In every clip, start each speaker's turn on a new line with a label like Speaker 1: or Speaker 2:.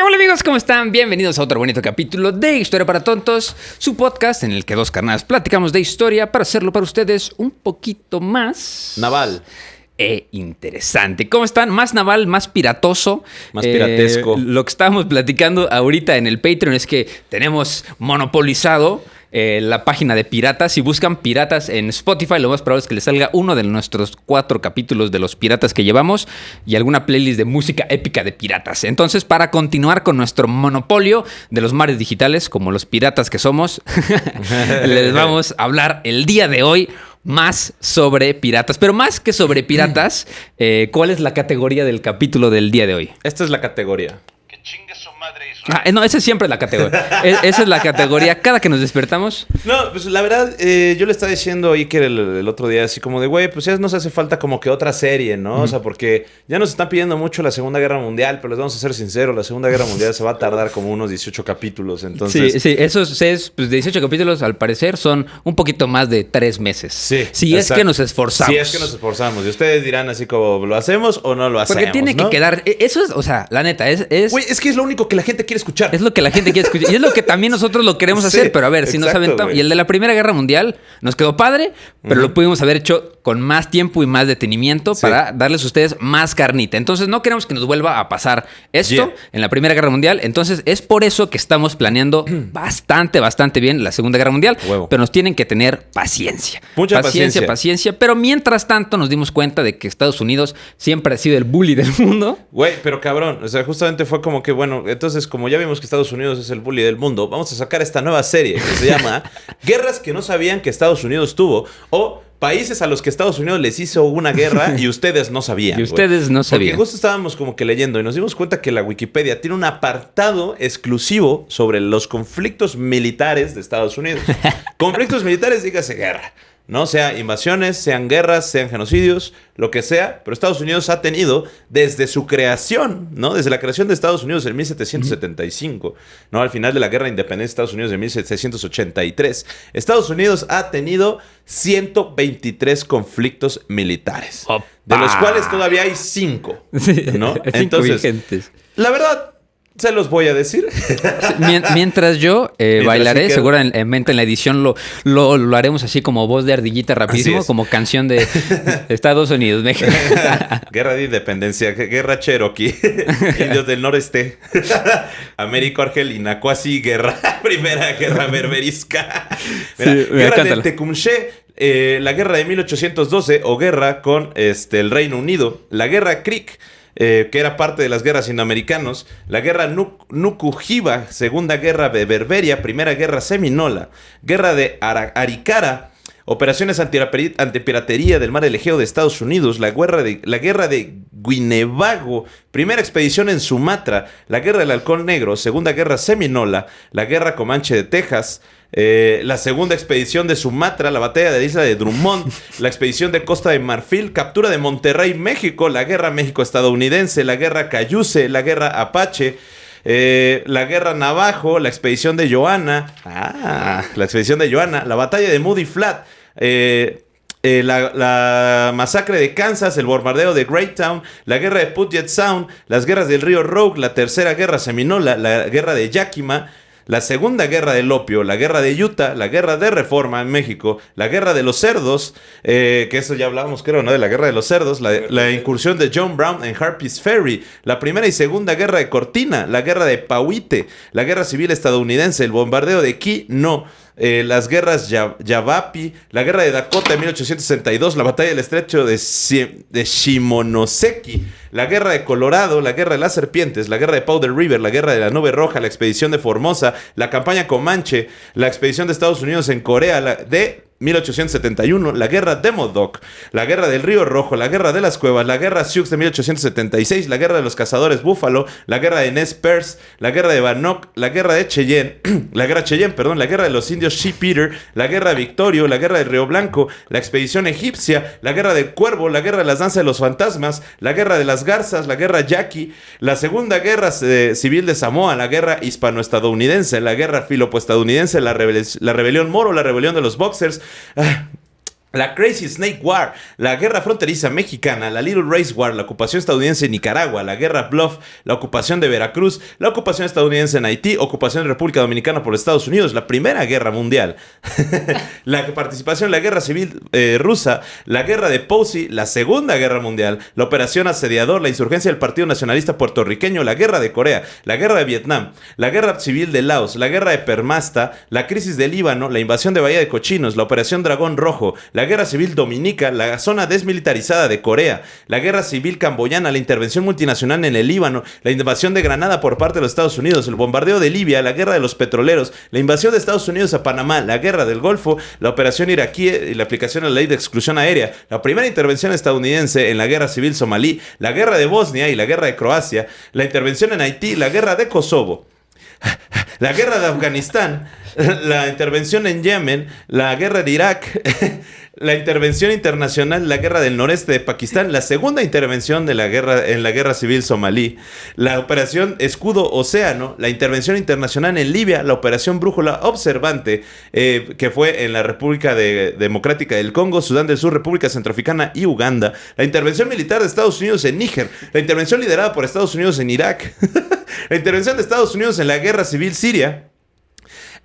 Speaker 1: Hola amigos, ¿cómo están? Bienvenidos a otro bonito capítulo de Historia para Tontos, su podcast en el que dos carnales platicamos de historia para hacerlo para ustedes un poquito más...
Speaker 2: naval.
Speaker 1: Interesante. ¿Cómo están? Más naval, más piratoso.
Speaker 2: Más piratesco.
Speaker 1: Lo que estábamos platicando ahorita en el Patreon es que tenemos monopolizado la página de piratas. Si buscan piratas en Spotify, lo más probable es que les salga uno de nuestros 4 capítulos de los piratas que llevamos y alguna playlist de música épica de piratas. Entonces, para continuar con nuestro monopolio de los mares digitales, como los piratas que somos, les vamos a hablar el día de hoy más sobre piratas. Pero más que sobre piratas, ¿cuál es la categoría del capítulo del día de hoy?
Speaker 2: Esta es la categoría.
Speaker 3: Que chingue su madre y su...
Speaker 1: No, esa es siempre la categoría. Esa es la categoría cada que nos despertamos.
Speaker 2: No, pues la verdad, yo le estaba diciendo a Iker el otro día, así como de, güey, pues ya nos hace falta como que otra serie, ¿no? O sea, porque ya nos están pidiendo mucho la Segunda Guerra Mundial, pero les vamos a ser sinceros, la Segunda Guerra Mundial se va a tardar como unos 18 capítulos, entonces...
Speaker 1: Sí, esos 18 capítulos, al parecer, son un poquito más de 3 meses.
Speaker 2: Sí,
Speaker 1: si es que nos esforzamos.
Speaker 2: Si es que nos esforzamos. Y ustedes dirán así como, ¿lo hacemos o no lo hacemos?
Speaker 1: Porque tiene que quedar... Eso es, o sea, la neta,
Speaker 2: Güey, es que es lo único que la gente quiere escuchar.
Speaker 1: Es lo que la gente quiere escuchar. Y es lo que también nosotros lo queremos hacer. Pero a ver, si nos aventamos... Y el de la Primera Guerra Mundial nos quedó padre, pero lo pudimos haber hecho con más tiempo y más detenimiento para darles a ustedes más carnita. Entonces, no queremos que nos vuelva a pasar esto en la Primera Guerra Mundial. Entonces, es por eso que estamos planeando bastante bien la Segunda Guerra Mundial.
Speaker 2: Huevo.
Speaker 1: Pero nos tienen que tener paciencia.
Speaker 2: Mucha paciencia.
Speaker 1: Pero mientras tanto nos dimos cuenta de que Estados Unidos siempre ha sido el bully del mundo.
Speaker 2: Güey, pero cabrón, o sea, justamente fue como que, bueno, entonces como ya vimos que Estados Unidos es el bully del mundo, vamos a sacar esta nueva serie que se llama Guerras que no sabían que Estados Unidos tuvo, o países a los que Estados Unidos les hizo una guerra y ustedes no sabían.
Speaker 1: Y ustedes no sabían.
Speaker 2: Porque justo estábamos como que leyendo y nos dimos cuenta que la Wikipedia tiene un apartado exclusivo sobre los conflictos militares de Estados Unidos. Conflictos militares, dígase guerra. No sea invasiones, sean guerras, sean genocidios, lo que sea, pero Estados Unidos ha tenido desde su creación, ¿no? Desde la creación de Estados Unidos en 1775, ¿no? Al final de la Guerra de Independencia de Estados Unidos en 1783, Estados Unidos ha tenido 123 conflictos militares, de los cuales todavía hay 5, ¿no?
Speaker 1: 5
Speaker 2: Entonces,
Speaker 1: vigentes.
Speaker 2: la verdad, se los voy a decir.
Speaker 1: Mientras yo bailaré, seguramente en la edición lo haremos así como voz de ardillita rapidísimo, como canción de Estados Unidos, México.
Speaker 2: Guerra de Independencia, Guerra Cherokee, Indios del Noreste, Américo Argelina, Cuasi Guerra, Primera Guerra Berberisca, Guerra del Tecumseh, la Guerra de 1812 o guerra con el Reino Unido, la Guerra Creek, que era parte de las guerras indoamericanos, la guerra Nukuhiva, Segunda Guerra de Berberia, Primera Guerra Seminola, Guerra de Aricara, operaciones antipiratería del mar del Egeo de Estados Unidos, la guerra de Winnebago, Primera Expedición en Sumatra, la Guerra del Halcón Negro, Segunda Guerra Seminola, la Guerra Comanche de Texas, la Segunda Expedición de Sumatra, la Batalla de la Isla de Drummond, la Expedición de Costa de Marfil, Captura de Monterrey, México, la Guerra México-Estadounidense, la Guerra Cayuse, la Guerra Apache, la Guerra Navajo, la Expedición de Johanna, la Batalla de Moody Flat, la masacre de Kansas, el bombardeo de Greytown, la guerra de Puget Sound, las guerras del río Rogue, la Tercera Guerra Seminola, la guerra de Yakima, la Segunda Guerra del Opio, la Guerra de Utah, la Guerra de Reforma en México, la Guerra de los Cerdos, que eso ya hablábamos, creo, ¿no? De la Guerra de los Cerdos, la incursión de John Brown en Harper's Ferry, la Primera y Segunda Guerra de Cortina, la Guerra de Pauite, la Guerra Civil Estadounidense, el bombardeo de Kino, las guerras Yavapi, la Guerra de Dakota de 1862, la Batalla del Estrecho de Shimonoseki, la Guerra de Colorado, la Guerra de las Serpientes, la Guerra de Powder River, la Guerra de la Nube Roja, la Expedición de Formosa, la Campaña Comanche, la Expedición de Estados Unidos en Corea, de 1871, la Guerra de Modoc, la Guerra del Río Rojo, la Guerra de las Cuevas, la Guerra Sioux de 1876, la Guerra de los Cazadores Búfalo, la Guerra de Nez Perce, la Guerra de Bannock, la Guerra de Cheyenne, la Guerra de los Indios Sheep-Eater, la Guerra de Victorio, la Guerra de Río Blanco, la Expedición Egipcia, la Guerra del Cuervo, la Guerra de las Danzas de los Fantasmas, la Guerra de las Garzas, la Guerra Yaqui, la Segunda Guerra Civil de Samoa, la Guerra Hispano-Estadounidense, la Guerra Filopo-Estadounidense, la Rebelión Moro, la Rebelión de los Boxers, La Crazy Snake War, la guerra fronteriza mexicana, la Little Race War, la ocupación estadounidense en Nicaragua, la guerra Bluff, la ocupación de Veracruz, la ocupación estadounidense en Haití, ocupación de República Dominicana por Estados Unidos, la Primera Guerra Mundial, la participación en la Guerra Civil Rusa, la guerra de Posey, la Segunda Guerra Mundial, la operación Asediador, la insurgencia del Partido Nacionalista Puertorriqueño, la guerra de Corea, la guerra de Vietnam, la guerra civil de Laos, la guerra de Permasta, la crisis del Líbano, la invasión de Bahía de Cochinos, la operación Dragón Rojo, la guerra civil dominica, la zona desmilitarizada de Corea, la guerra civil camboyana, la intervención multinacional en el Líbano, la invasión de Granada por parte de los Estados Unidos, el bombardeo de Libia, la guerra de los petroleros, la invasión de Estados Unidos a Panamá, la guerra del Golfo, la operación iraquí y la aplicación de la ley de exclusión aérea, la primera intervención estadounidense en la guerra civil somalí, la guerra de Bosnia y la guerra de Croacia, la intervención en Haití, la guerra de Kosovo, la guerra de Afganistán, la intervención en Yemen, la guerra de Irak, la intervención internacional, la guerra del noreste de Pakistán, la segunda intervención de la guerra en la guerra civil somalí, la operación Escudo Océano, la intervención internacional en Libia, la operación Brújula Observante, que fue en la República Democrática del Congo, Sudán del Sur, República Centroafricana y Uganda, la intervención militar de Estados Unidos en Níger, la intervención liderada por Estados Unidos en Irak, la intervención de Estados Unidos en la guerra civil siria,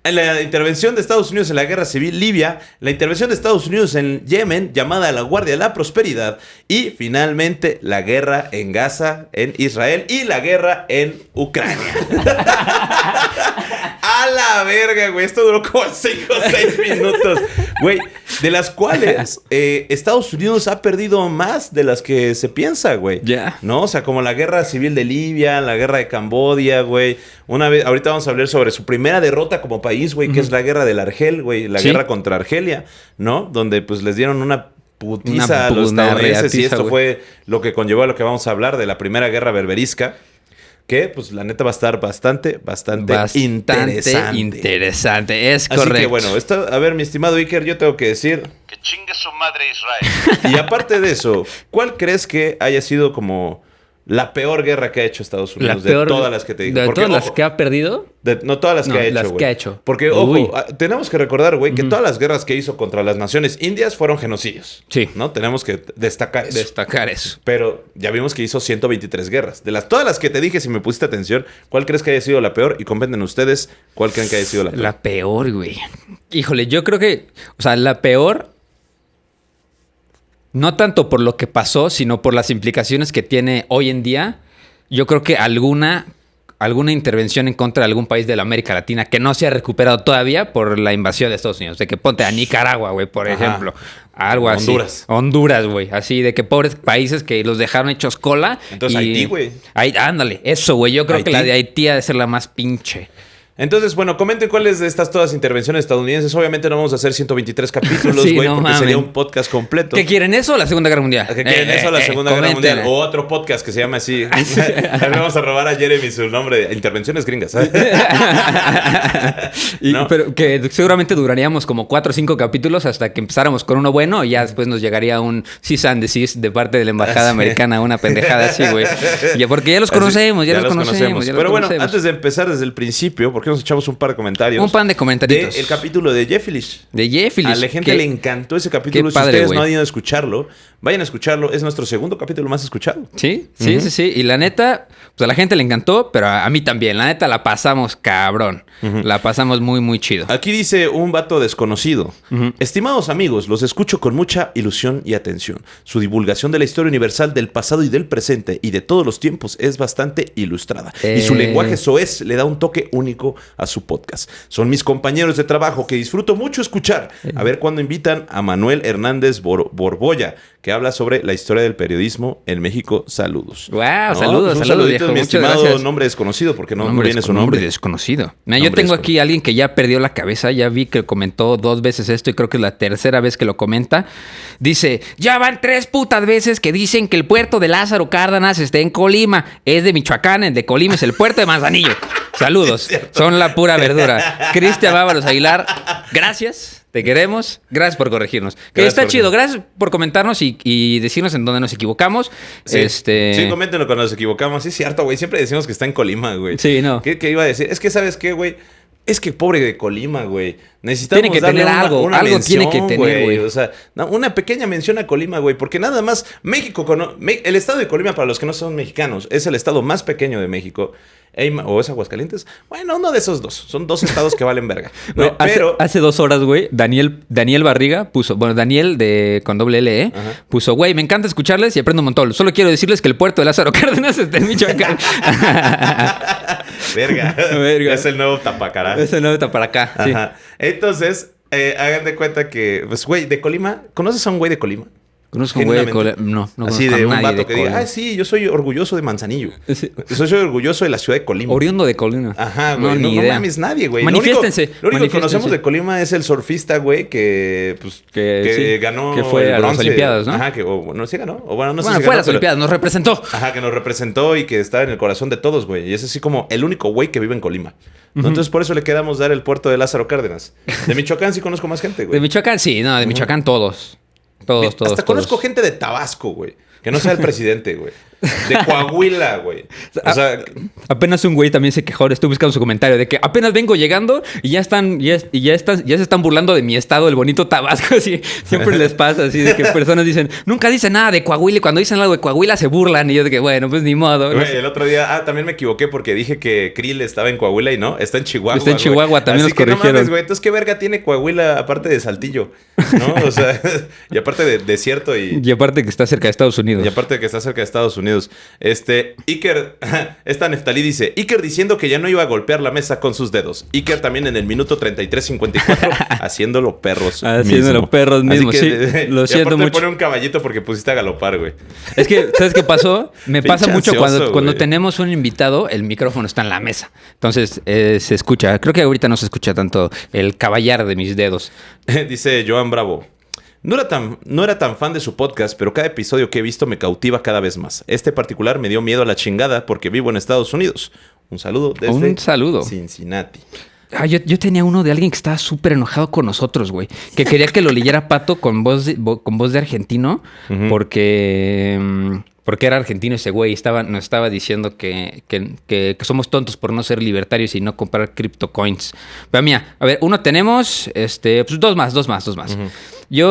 Speaker 2: la intervención de Estados Unidos en la guerra civil Libia, la intervención de Estados Unidos en Yemen, llamada la Guardia de la Prosperidad, y finalmente la guerra en Gaza, en Israel, y la guerra en Ucrania. A la verga, güey. Esto duró como 5 o 6 minutos. Güey, de las cuales Estados Unidos ha perdido más de las que se piensa, güey.
Speaker 1: Ya.
Speaker 2: ¿No? O sea, como la guerra civil de Libia, la guerra de Camboya, güey. Una vez, ahorita vamos a hablar sobre su primera derrota como país, güey, que es la guerra del Argel, güey. La guerra contra Argelia, ¿no? Donde pues les dieron una putiza a los estadounidenses. Y esto fue lo que conllevó a lo que vamos a hablar de la primera guerra berberisca. Que, pues, la neta va a estar bastante
Speaker 1: interesante. Es
Speaker 2: así
Speaker 1: correcto.
Speaker 2: Así que, bueno, esto, a ver, mi estimado Iker, yo tengo que decir...
Speaker 3: Que chingue su madre Israel.
Speaker 2: Y aparte de eso, ¿cuál crees que haya sido como la peor guerra que ha hecho Estados Unidos? De todas las que te digo.
Speaker 1: ¿De todas las que ha perdido?
Speaker 2: No todas las que ha hecho,
Speaker 1: las
Speaker 2: güey.
Speaker 1: que ha hecho.
Speaker 2: Porque, ojo, tenemos que recordar, güey, que todas las guerras que hizo contra las naciones indias fueron genocidios.
Speaker 1: Sí.
Speaker 2: ¿No? Tenemos que destacar eso. Pero ya vimos que hizo 123 guerras. De todas las que te dije, si me pusiste atención, ¿cuál crees que haya sido la peor? Y comenten ustedes cuál creen que haya sido la peor.
Speaker 1: La peor, güey. Híjole, yo creo que... O sea, la peor... No tanto por lo que pasó, sino por las implicaciones que tiene hoy en día. Yo creo que alguna intervención en contra de algún país de la América Latina que no se ha recuperado todavía por la invasión de Estados Unidos. De que ponte a Nicaragua, güey, por ejemplo. Algo así. Honduras, güey. Así de que pobres países que los dejaron hechos cola.
Speaker 2: Entonces Haití, güey.
Speaker 1: Ándale, eso, güey. Yo creo que la de Haití ha de ser la más pinche.
Speaker 2: Entonces, bueno, comenten cuáles de estas todas intervenciones estadounidenses. Obviamente no vamos a hacer 123 capítulos, güey, sí, porque sería un podcast completo.
Speaker 1: ¿Qué quieren eso o la Segunda Guerra Mundial?
Speaker 2: ¿Qué quieren eso o la Segunda Guerra Mundial? O otro podcast que se llama así. Vamos a robar a Jeremy su nombre de Intervenciones Gringas.
Speaker 1: ¿No? Pero que seguramente duraríamos como 4 o 5 capítulos hasta que empezáramos con uno bueno y ya después nos llegaría un cease and desist de parte de la embajada americana, una pendejada así, güey. Porque ya los conocemos, ya los conocemos.
Speaker 2: Pero bueno, antes de empezar desde el principio, ¿por qué nos echamos un par de comentarios?
Speaker 1: Un par de comentarios.
Speaker 2: El capítulo de Jeffilish.
Speaker 1: De Jeffilish.
Speaker 2: A la gente le encantó ese capítulo. Si ustedes no han ido a escucharlo, vayan a escucharlo. Es nuestro segundo capítulo más escuchado.
Speaker 1: Sí. Y la neta, pues a la gente le encantó, pero a mí también. La neta la pasamos cabrón. La pasamos muy, muy chido.
Speaker 2: Aquí dice un vato desconocido. Estimados amigos, los escucho con mucha ilusión y atención. Su divulgación de la historia universal del pasado y del presente y de todos los tiempos es bastante ilustrada. Y su lenguaje soez le da un toque único a su podcast. Son mis compañeros de trabajo que disfruto mucho escuchar. A ver cuándo invitan a Manuel Hernández Borbolla, que habla sobre la historia del periodismo en México. Saludos.
Speaker 1: Wow, saludos,
Speaker 2: viejo. Mi estimado nombre desconocido, porque no viene su nombre.
Speaker 1: Desconocido. Yo tengo aquí a alguien que ya perdió la cabeza. Ya vi que comentó 2 veces esto y creo que es la tercera vez que lo comenta. Dice, ya van 3 putas veces que dicen que el puerto de Lázaro Cárdenas está en Colima. Es de Michoacán, el de Colima es el puerto de Manzanillo. Saludos. Sí, son la pura verdura. Cristian Ábalos Aguilar, gracias. Te queremos. Gracias por corregirnos. Está chido. Gracias por comentarnos y decirnos en dónde nos equivocamos.
Speaker 2: Sí, sí, coméntenlo cuando nos equivocamos. Sí, es cierto, güey. Siempre decimos que está en Colima, güey.
Speaker 1: Sí, no.
Speaker 2: ¿Qué iba a decir? Es que, ¿sabes qué, güey? Es que pobre de Colima, güey. Necesitamos
Speaker 1: tiene que
Speaker 2: darle
Speaker 1: tener algo
Speaker 2: mención,
Speaker 1: tiene que tener, güey.
Speaker 2: O sea, una pequeña mención a Colima, güey. Porque nada más, México, el estado de Colima, para los que no son mexicanos, es el estado más pequeño de México. ¿O es Aguascalientes? Bueno, uno de esos dos. Son dos estados que valen verga. No,
Speaker 1: pero... Hace 2 horas, güey, Daniel Barriga puso... Bueno, Daniel con doble L, puso... Güey, me encanta escucharles y aprendo un montón. Solo quiero decirles que el puerto de Lázaro Cárdenas está en Michoacán.
Speaker 2: Verga. Es el nuevo Tapacará.
Speaker 1: Es el nuevo Tapacará, sí.
Speaker 2: Ajá. Entonces, hagan de cuenta que... Pues, güey, de Colima... ¿Conoces a un güey de Colima?
Speaker 1: Conozco un güey de Colima. No
Speaker 2: así de un vato que diga, sí, yo soy orgulloso de Manzanillo. Sí. Soy orgulloso de la ciudad de Colima.
Speaker 1: Oriundo de Colima.
Speaker 2: Ajá, güey. No mames nadie, güey.
Speaker 1: Manifiéstense.
Speaker 2: Lo único que conocemos de Colima es el surfista, güey, que ganó.
Speaker 1: Que fue a las Olimpiadas, ¿no?
Speaker 2: Ajá, no sé si ganó. No sé
Speaker 1: si fue a las Olimpiadas, nos representó.
Speaker 2: Ajá, que nos representó y que estaba en el corazón de todos, güey. Y es así como el único güey que vive en Colima. Entonces, por eso le quedamos dar el puerto de Lázaro Cárdenas. De Michoacán sí conozco más gente, güey.
Speaker 1: De Michoacán sí, de Michoacán todos. Todos.
Speaker 2: Conozco gente de Tabasco, güey. Que no sea el presidente, güey. De Coahuila, güey. O sea...
Speaker 1: Apenas un güey también se quejó, estoy buscando su comentario, de que apenas vengo llegando y ya se están burlando de mi estado, el bonito Tabasco. Así, siempre les pasa así, de que personas dicen, nunca dicen nada de Coahuila, y cuando dicen algo de Coahuila se burlan. Y yo de que, bueno, pues ni modo.
Speaker 2: Güey, el otro día, también me equivoqué porque dije que Krill estaba en Coahuila y no, está en Chihuahua.
Speaker 1: Está en Chihuahua,
Speaker 2: güey.
Speaker 1: también
Speaker 2: así
Speaker 1: nos corrigieron.
Speaker 2: No mames, güey, entonces, ¿qué verga tiene Coahuila aparte de Saltillo? ¿No? O sea, y aparte de desierto y
Speaker 1: aparte que está cerca de Estados Unidos.
Speaker 2: Iker, esta Neftalí dice, Iker diciendo que ya no iba a golpear la mesa con sus dedos. Iker también en el minuto 33:54 haciéndolo perros
Speaker 1: mismos. Sí, lo siento mucho.
Speaker 2: Te pone un caballito porque pusiste a galopar, güey.
Speaker 1: Es que, ¿sabes qué pasó? Me pasa mucho
Speaker 2: ansioso,
Speaker 1: cuando tenemos un invitado, el micrófono está en la mesa. Entonces, se escucha. Creo que ahorita no se escucha tanto el caballar de mis dedos.
Speaker 2: Dice Joan Bravo. No era tan fan de su podcast, pero cada episodio que he visto me cautiva cada vez más. Este particular me dio miedo a la chingada porque vivo en Estados Unidos. Un saludo desde Cincinnati.
Speaker 1: Yo tenía uno de alguien que estaba súper enojado con nosotros, güey. Que quería que lo leyera Pato con voz de argentino porque era argentino ese güey. Nos estaba diciendo que somos tontos por no ser libertarios y no comprar CryptoCoins. Pero mira, a ver, uno tenemos, pues dos más.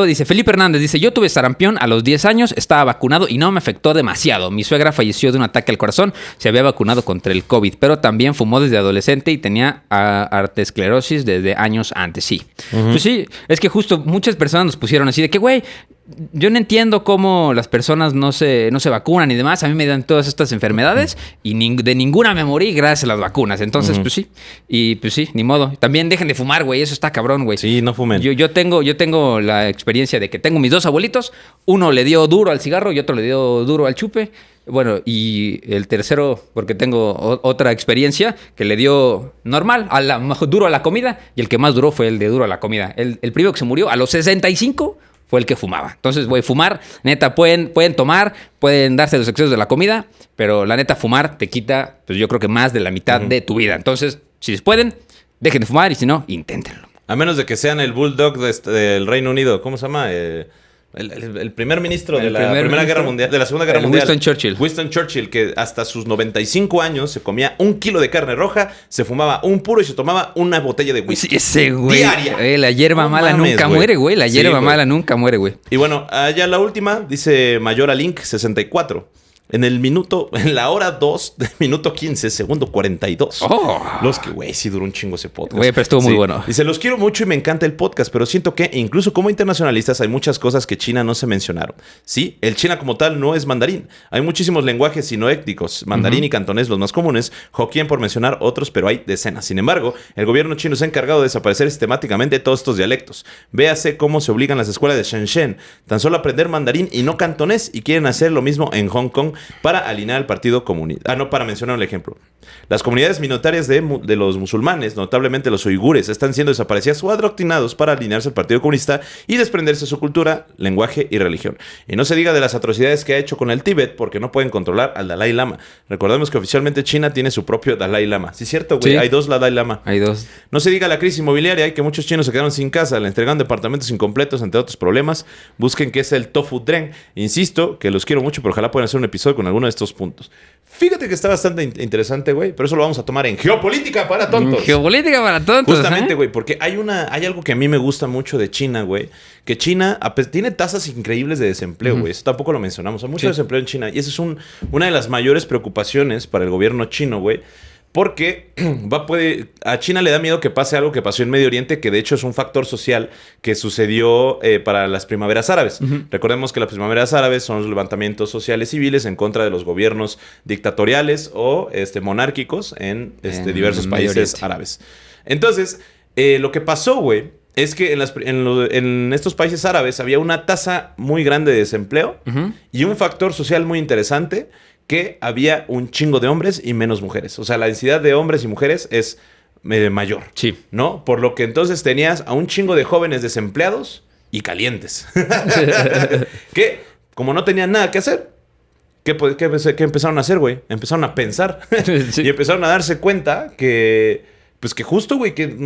Speaker 1: Dice Felipe Hernández, dice, yo tuve sarampión a los 10 años, estaba vacunado y no me afectó demasiado. Mi suegra falleció de un ataque al corazón, se había vacunado contra el COVID, pero también fumó desde adolescente y tenía arteriosclerosis desde años antes, sí. Pues sí, es que justo muchas personas nos pusieron así de que, güey, yo no entiendo cómo las personas no se vacunan y demás. A mí me dan todas estas enfermedades y de ninguna me morí gracias a las vacunas. Entonces, pues sí. Y pues sí, ni modo. También dejen de fumar, güey. Eso está cabrón, güey.
Speaker 2: Sí, no fumen.
Speaker 1: Yo tengo la experiencia de que tengo mis 2 abuelitos. Uno le dio duro al cigarro y otro le dio duro al chupe. Bueno, y el tercero, porque tengo otra experiencia, que le dio normal, duro a la comida. Y el que más duró fue el de duro a la comida. El primero que se murió a los 65 fue el que fumaba. Entonces, güey, fumar, neta, pueden tomar, pueden darse los excesos de la comida, pero la neta, fumar te quita, pues yo creo que más de la mitad de tu vida. Entonces, si pueden, dejen de fumar y si no, inténtenlo.
Speaker 2: A menos de que sean el Bulldog del Reino Unido. ¿Cómo se llama? El primer ministro de la Primera Guerra Mundial, de la Segunda Guerra Mundial. Winston Churchill, que hasta sus 95 años se comía 1 kilo de carne roja, se fumaba un puro y se tomaba una botella de whisky.
Speaker 1: Sí, ese güey.
Speaker 2: Diaria.
Speaker 1: La hierba mala nunca muere, güey. La hierba mala nunca muere, güey.
Speaker 2: Y bueno, allá la última, dice Mayora Link 64. En la hora 2 de minuto 15, segundo 42. Los que, güey, sí duró un chingo ese podcast.
Speaker 1: Güey, pero estuvo muy bueno.
Speaker 2: Dice, los quiero mucho y me encanta el podcast, pero siento que incluso como internacionalistas hay muchas cosas que China no se mencionaron. Sí, el China como tal no es mandarín. Hay muchísimos lenguajes sinoétnicos, mandarín y cantonés los más comunes, Hokkien por mencionar otros, pero hay decenas. Sin embargo, el gobierno chino se ha encargado de desaparecer sistemáticamente todos estos dialectos. Véase cómo se obligan las escuelas de Shenzhen tan solo a aprender mandarín y no cantonés, y quieren hacer lo mismo en Hong Kong para alinear al Partido Comunista. No, para mencionar un ejemplo. Las comunidades minoritarias de los musulmanes, notablemente los uigures, están siendo desaparecidas o adoctrinados para alinearse al Partido Comunista y desprenderse de su cultura, lenguaje y religión. Y no se diga de las atrocidades que ha hecho con el Tíbet, porque no pueden controlar al Dalai Lama. Recordemos que oficialmente China tiene su propio Dalai Lama. Sí, es cierto, güey. Sí. Hay 2 Dalai Lama.
Speaker 1: Hay 2.
Speaker 2: No se diga la crisis inmobiliaria y que muchos chinos se quedaron sin casa, le entregan departamentos incompletos, entre otros problemas. Busquen qué es el tofu dren. Insisto que los quiero mucho, pero ojalá puedan hacer un episodio acuerdo con alguno de estos puntos. Fíjate que está bastante interesante, güey, pero eso lo vamos a tomar en Geopolítica para Tontos.
Speaker 1: Geopolítica para Tontos.
Speaker 2: Justamente, güey, porque hay algo que a mí me gusta mucho de China, güey, que China tiene tasas increíbles de desempleo, güey. Eso tampoco lo mencionamos. Hay mucho desempleo en China y esa es una de las mayores preocupaciones para el gobierno chino, güey. Porque a China le da miedo que pase algo que pasó en Medio Oriente, que de hecho es un factor social que sucedió para las primaveras árabes. Recordemos que las primaveras árabes son los levantamientos sociales civiles en contra de los gobiernos dictatoriales o monárquicos en diversos países árabes. Entonces, lo que pasó, güey, es que en estos países árabes había una tasa muy grande de desempleo y un factor social muy interesante, que había un chingo de hombres y menos mujeres. O sea, la densidad de hombres y mujeres es mayor.
Speaker 1: Sí.
Speaker 2: ¿No? Por lo que entonces tenías a un chingo de jóvenes desempleados y calientes. Que, como no tenían nada que hacer, ¿qué empezaron a hacer, güey? Empezaron a pensar. Sí. Y empezaron a darse cuenta que... Pues que justo, güey, que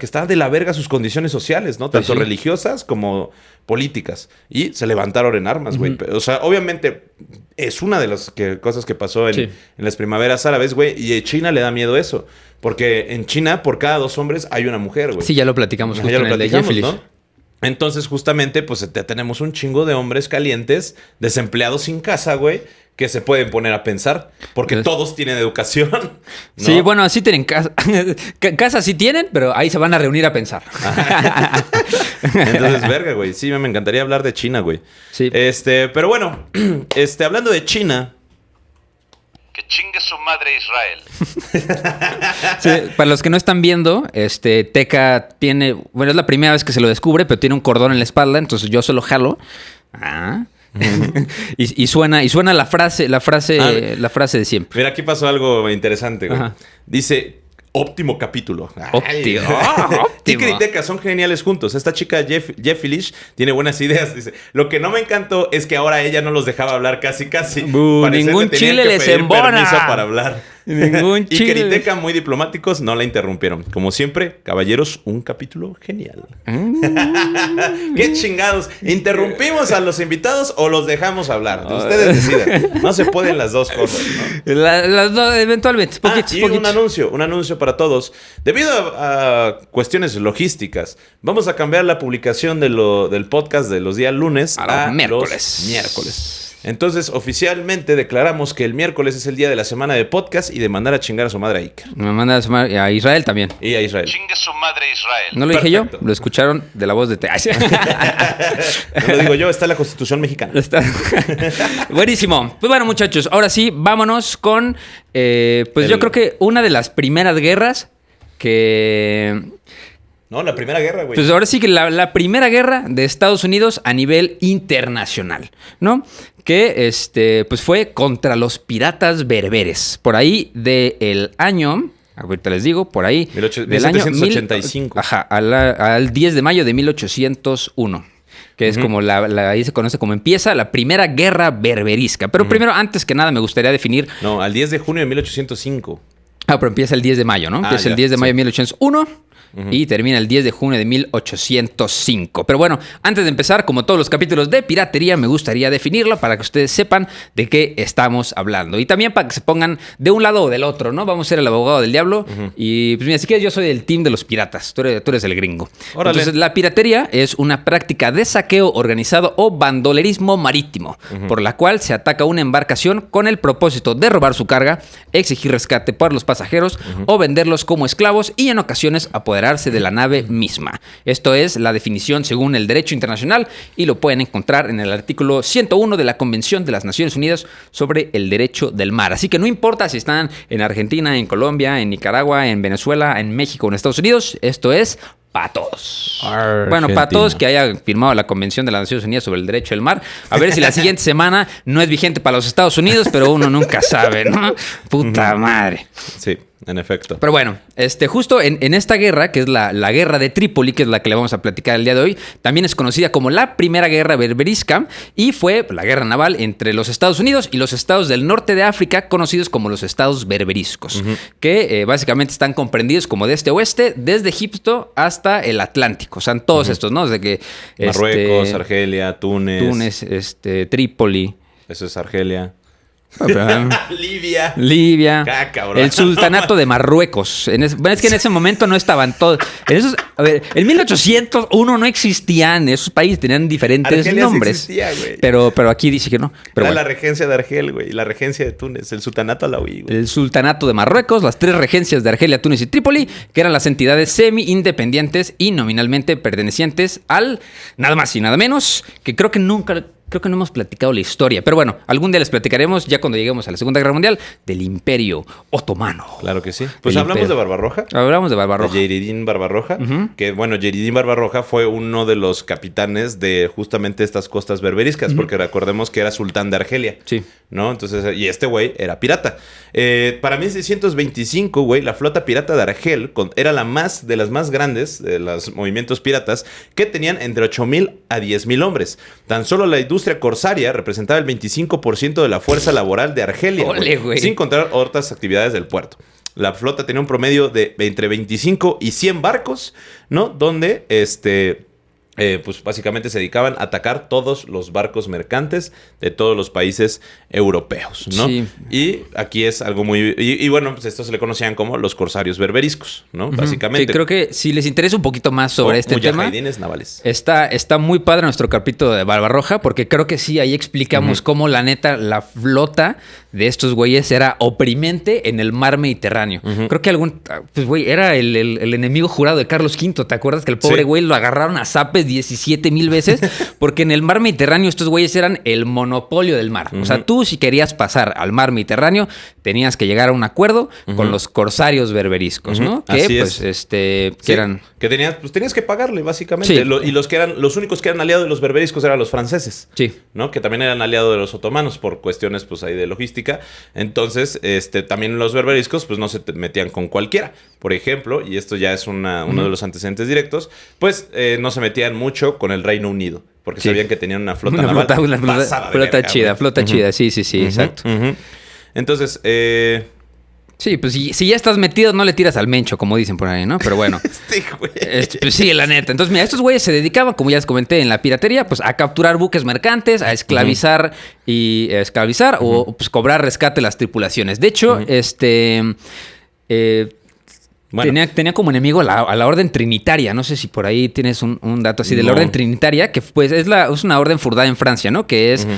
Speaker 2: está de la verga sus condiciones sociales, ¿no? Tanto religiosas como políticas. Y se levantaron en armas, güey. O sea, obviamente es una de las cosas que pasó en las primaveras árabes, güey. Y a China le da miedo eso. Porque en China, por cada 2 hombres, hay una mujer, güey.
Speaker 1: Sí, ya lo platicamos justo en el de Jeffrey,
Speaker 2: ¿no? Entonces, justamente, pues tenemos un chingo de hombres calientes, desempleados sin casa, güey, que se pueden poner a pensar, porque todos tienen educación, ¿no?
Speaker 1: Sí, bueno, sí tienen casa. Casa sí tienen, pero ahí se van a reunir a pensar.
Speaker 2: Entonces, verga, güey. Sí, me encantaría hablar de China, güey.
Speaker 1: Sí.
Speaker 2: Pero bueno, hablando de China...
Speaker 3: Que chingue su madre Israel.
Speaker 1: Sí, para los que no están viendo, Teca tiene... Bueno, es la primera vez que se lo descubre, pero tiene un cordón en la espalda, entonces yo solo jalo. Y suena la frase de siempre.
Speaker 2: Mira, aquí pasó algo interesante, güey. Dice... Óptimo capítulo.
Speaker 1: Óptimo.
Speaker 2: Tika y Teca son geniales juntos. Esta chica, Jeff Lish, tiene buenas ideas. Dice, lo que no me encantó es que ahora ella no los dejaba hablar casi.
Speaker 1: Ningún chile les embona.
Speaker 2: Permiso para hablar.
Speaker 1: Ningún
Speaker 2: chile. Y Tika y Teca, muy diplomáticos, no la interrumpieron. Como siempre, caballeros, un capítulo genial. ¡Qué chingados! ¿Interrumpimos a los invitados o los dejamos hablar? Ustedes deciden. No se pueden las dos cosas, ¿no?
Speaker 1: Las dos, eventualmente.
Speaker 2: Un anuncio para todos. Debido a cuestiones logísticas, vamos a cambiar la publicación del podcast de los días lunes a
Speaker 1: miércoles.
Speaker 2: Los miércoles. Entonces, oficialmente declaramos que el miércoles es el día de la semana de podcast y de mandar a chingar a su madre a Iker.
Speaker 1: Me manda a Israel también.
Speaker 2: Y a Israel.
Speaker 3: Chingue su madre Israel.
Speaker 1: No lo dije yo, lo escucharon de la voz de Teca.
Speaker 2: No lo digo yo, está en la Constitución mexicana.
Speaker 1: Buenísimo. Pues bueno, muchachos, ahora sí, vámonos con... yo creo que una de las primeras guerras que...
Speaker 2: No, la primera guerra, güey.
Speaker 1: Pues ahora sí que la primera guerra de Estados Unidos a nivel internacional, ¿no? Que pues fue contra los piratas berberes. Por ahí del año... Ahorita les digo, por ahí...
Speaker 2: 1785.
Speaker 1: Al 10 de mayo de 1801. Que es como ahí se conoce como empieza la primera guerra berberisca. Pero primero, antes que nada, me gustaría definir...
Speaker 2: No, al 10 de junio de 1805.
Speaker 1: Pero empieza el 10 de mayo, ¿no? Empieza el 10 de mayo de 1801 y termina el 10 de junio de 1805. Pero bueno, antes de empezar, como todos los capítulos de piratería, me gustaría definirlo para que ustedes sepan de qué estamos hablando. Y también para que se pongan de un lado o del otro, ¿no? Vamos a ser el abogado del diablo. Y pues mira, si quieres, yo soy del team de los piratas. Tú eres el gringo.
Speaker 2: Órale.
Speaker 1: Entonces, la piratería es una práctica de saqueo organizado o bandolerismo marítimo, por la cual se ataca una embarcación con el propósito de robar su carga, exigir rescate por los pasajeros o venderlos como esclavos y en ocasiones apoderarse de la nave misma. Esto es la definición según el derecho internacional y lo pueden encontrar en el artículo 101 de la Convención de las Naciones Unidas sobre el derecho del mar. Así que no importa si están en Argentina, en Colombia, en Nicaragua, en Venezuela, en México o en Estados Unidos, esto es para todos. Argentina. Bueno, para todos que hayan firmado la Convención de las Naciones Unidas sobre el derecho del mar. A ver si la siguiente semana no es vigente para los Estados Unidos, pero uno nunca sabe, ¿no? Puta madre.
Speaker 2: Sí, en efecto.
Speaker 1: Pero bueno, justo en esta guerra, que es la guerra de Trípoli, que es la que le vamos a platicar el día de hoy, también es conocida como la Primera Guerra Berberisca y fue la guerra naval entre los Estados Unidos y los estados del norte de África, conocidos como los estados berberiscos, que básicamente están comprendidos como de este a oeste, desde Egipto hasta el Atlántico. O sea, todos estos, ¿no? Desde que...
Speaker 2: Marruecos, Argelia, Túnez,
Speaker 1: Trípoli.
Speaker 2: Eso es Argelia. Libia.
Speaker 1: El sultanato de Marruecos. Es que en ese momento no estaban todos. En 1801 no existían. Esos países tenían diferentes
Speaker 2: Argelia
Speaker 1: nombres.
Speaker 2: Sí existía, güey.
Speaker 1: Pero aquí dice que no. Pero
Speaker 2: Era la regencia de Argel, güey. La regencia de Túnez. El sultanato alauí, güey.
Speaker 1: El sultanato de Marruecos, las 3 regencias de Argelia, Túnez y Trípoli, que eran las entidades semi-independientes y nominalmente pertenecientes al nada más y nada menos, que creo que no hemos platicado la historia, pero bueno, algún día les platicaremos ya cuando lleguemos a la Segunda Guerra Mundial del Imperio Otomano.
Speaker 2: Claro que sí. Pues hablamos de Barbarroja.
Speaker 1: Hablamos de Barbarroja.
Speaker 2: De Yeiridín Barbarroja. Que bueno, Yeiridín Barbarroja fue uno de los capitanes de justamente estas costas berberiscas, porque recordemos que era sultán de Argelia.
Speaker 1: Sí.
Speaker 2: ¿No? Entonces, y este güey era pirata. Para 1625, güey, la flota pirata de Argel era de las más grandes de los movimientos piratas, que tenían entre 8,000 a 10,000 hombres. Tan solo la industria corsaria representaba el 25% de la fuerza laboral de Argelia, güey, sin contar otras actividades del puerto. La flota tenía un promedio de entre 25 y 100 barcos, ¿no? Donde pues básicamente se dedicaban a atacar todos los barcos mercantes de todos los países europeos, ¿no? Sí. Y aquí es algo muy... Y bueno, pues estos se le conocían como los corsarios berberiscos, ¿no? Básicamente.
Speaker 1: Sí, creo que si les interesa un poquito más sobre este tema...
Speaker 2: navales.
Speaker 1: Está muy padre nuestro capítulo de Barbarroja, porque creo que sí, ahí explicamos cómo la neta, la flota de estos güeyes era oprimente en el mar Mediterráneo. Creo que pues güey, era el enemigo jurado de Carlos V. ¿Te acuerdas que el pobre güey lo agarraron a zapes 17,000 veces? Porque en el mar Mediterráneo estos güeyes eran el monopolio del mar. O sea, tú si querías pasar al mar Mediterráneo tenías que llegar a un acuerdo con los corsarios berberiscos, ¿no? Que
Speaker 2: así
Speaker 1: pues
Speaker 2: es.
Speaker 1: Que eran...
Speaker 2: Que tenías que pagarle, básicamente.
Speaker 1: Sí.
Speaker 2: Y los únicos que eran aliados de los berberiscos eran los franceses.
Speaker 1: Sí.
Speaker 2: ¿No? Que también eran aliados de los otomanos por cuestiones, pues, ahí de logística. Entonces, también los berberiscos, pues, no se metían con cualquiera. Por ejemplo, y esto ya es uno de los antecedentes directos, pues, no se metían mucho con el Reino Unido. Porque sabían que tenían una flota naval.
Speaker 1: Flota chida. Sí, exacto.
Speaker 2: Entonces,
Speaker 1: sí, pues si ya estás metido, no le tiras al mencho, como dicen por ahí, ¿no? Pero bueno. Pues sí, la neta. Entonces, mira, estos güeyes se dedicaban, como ya les comenté, en la piratería, pues a capturar buques mercantes, a esclavizar o pues cobrar rescate a las tripulaciones. De hecho, bueno. Tenía como enemigo a la orden trinitaria. No sé si por ahí tienes un dato así de la orden trinitaria, que pues es una orden fundada en Francia, ¿no? Que es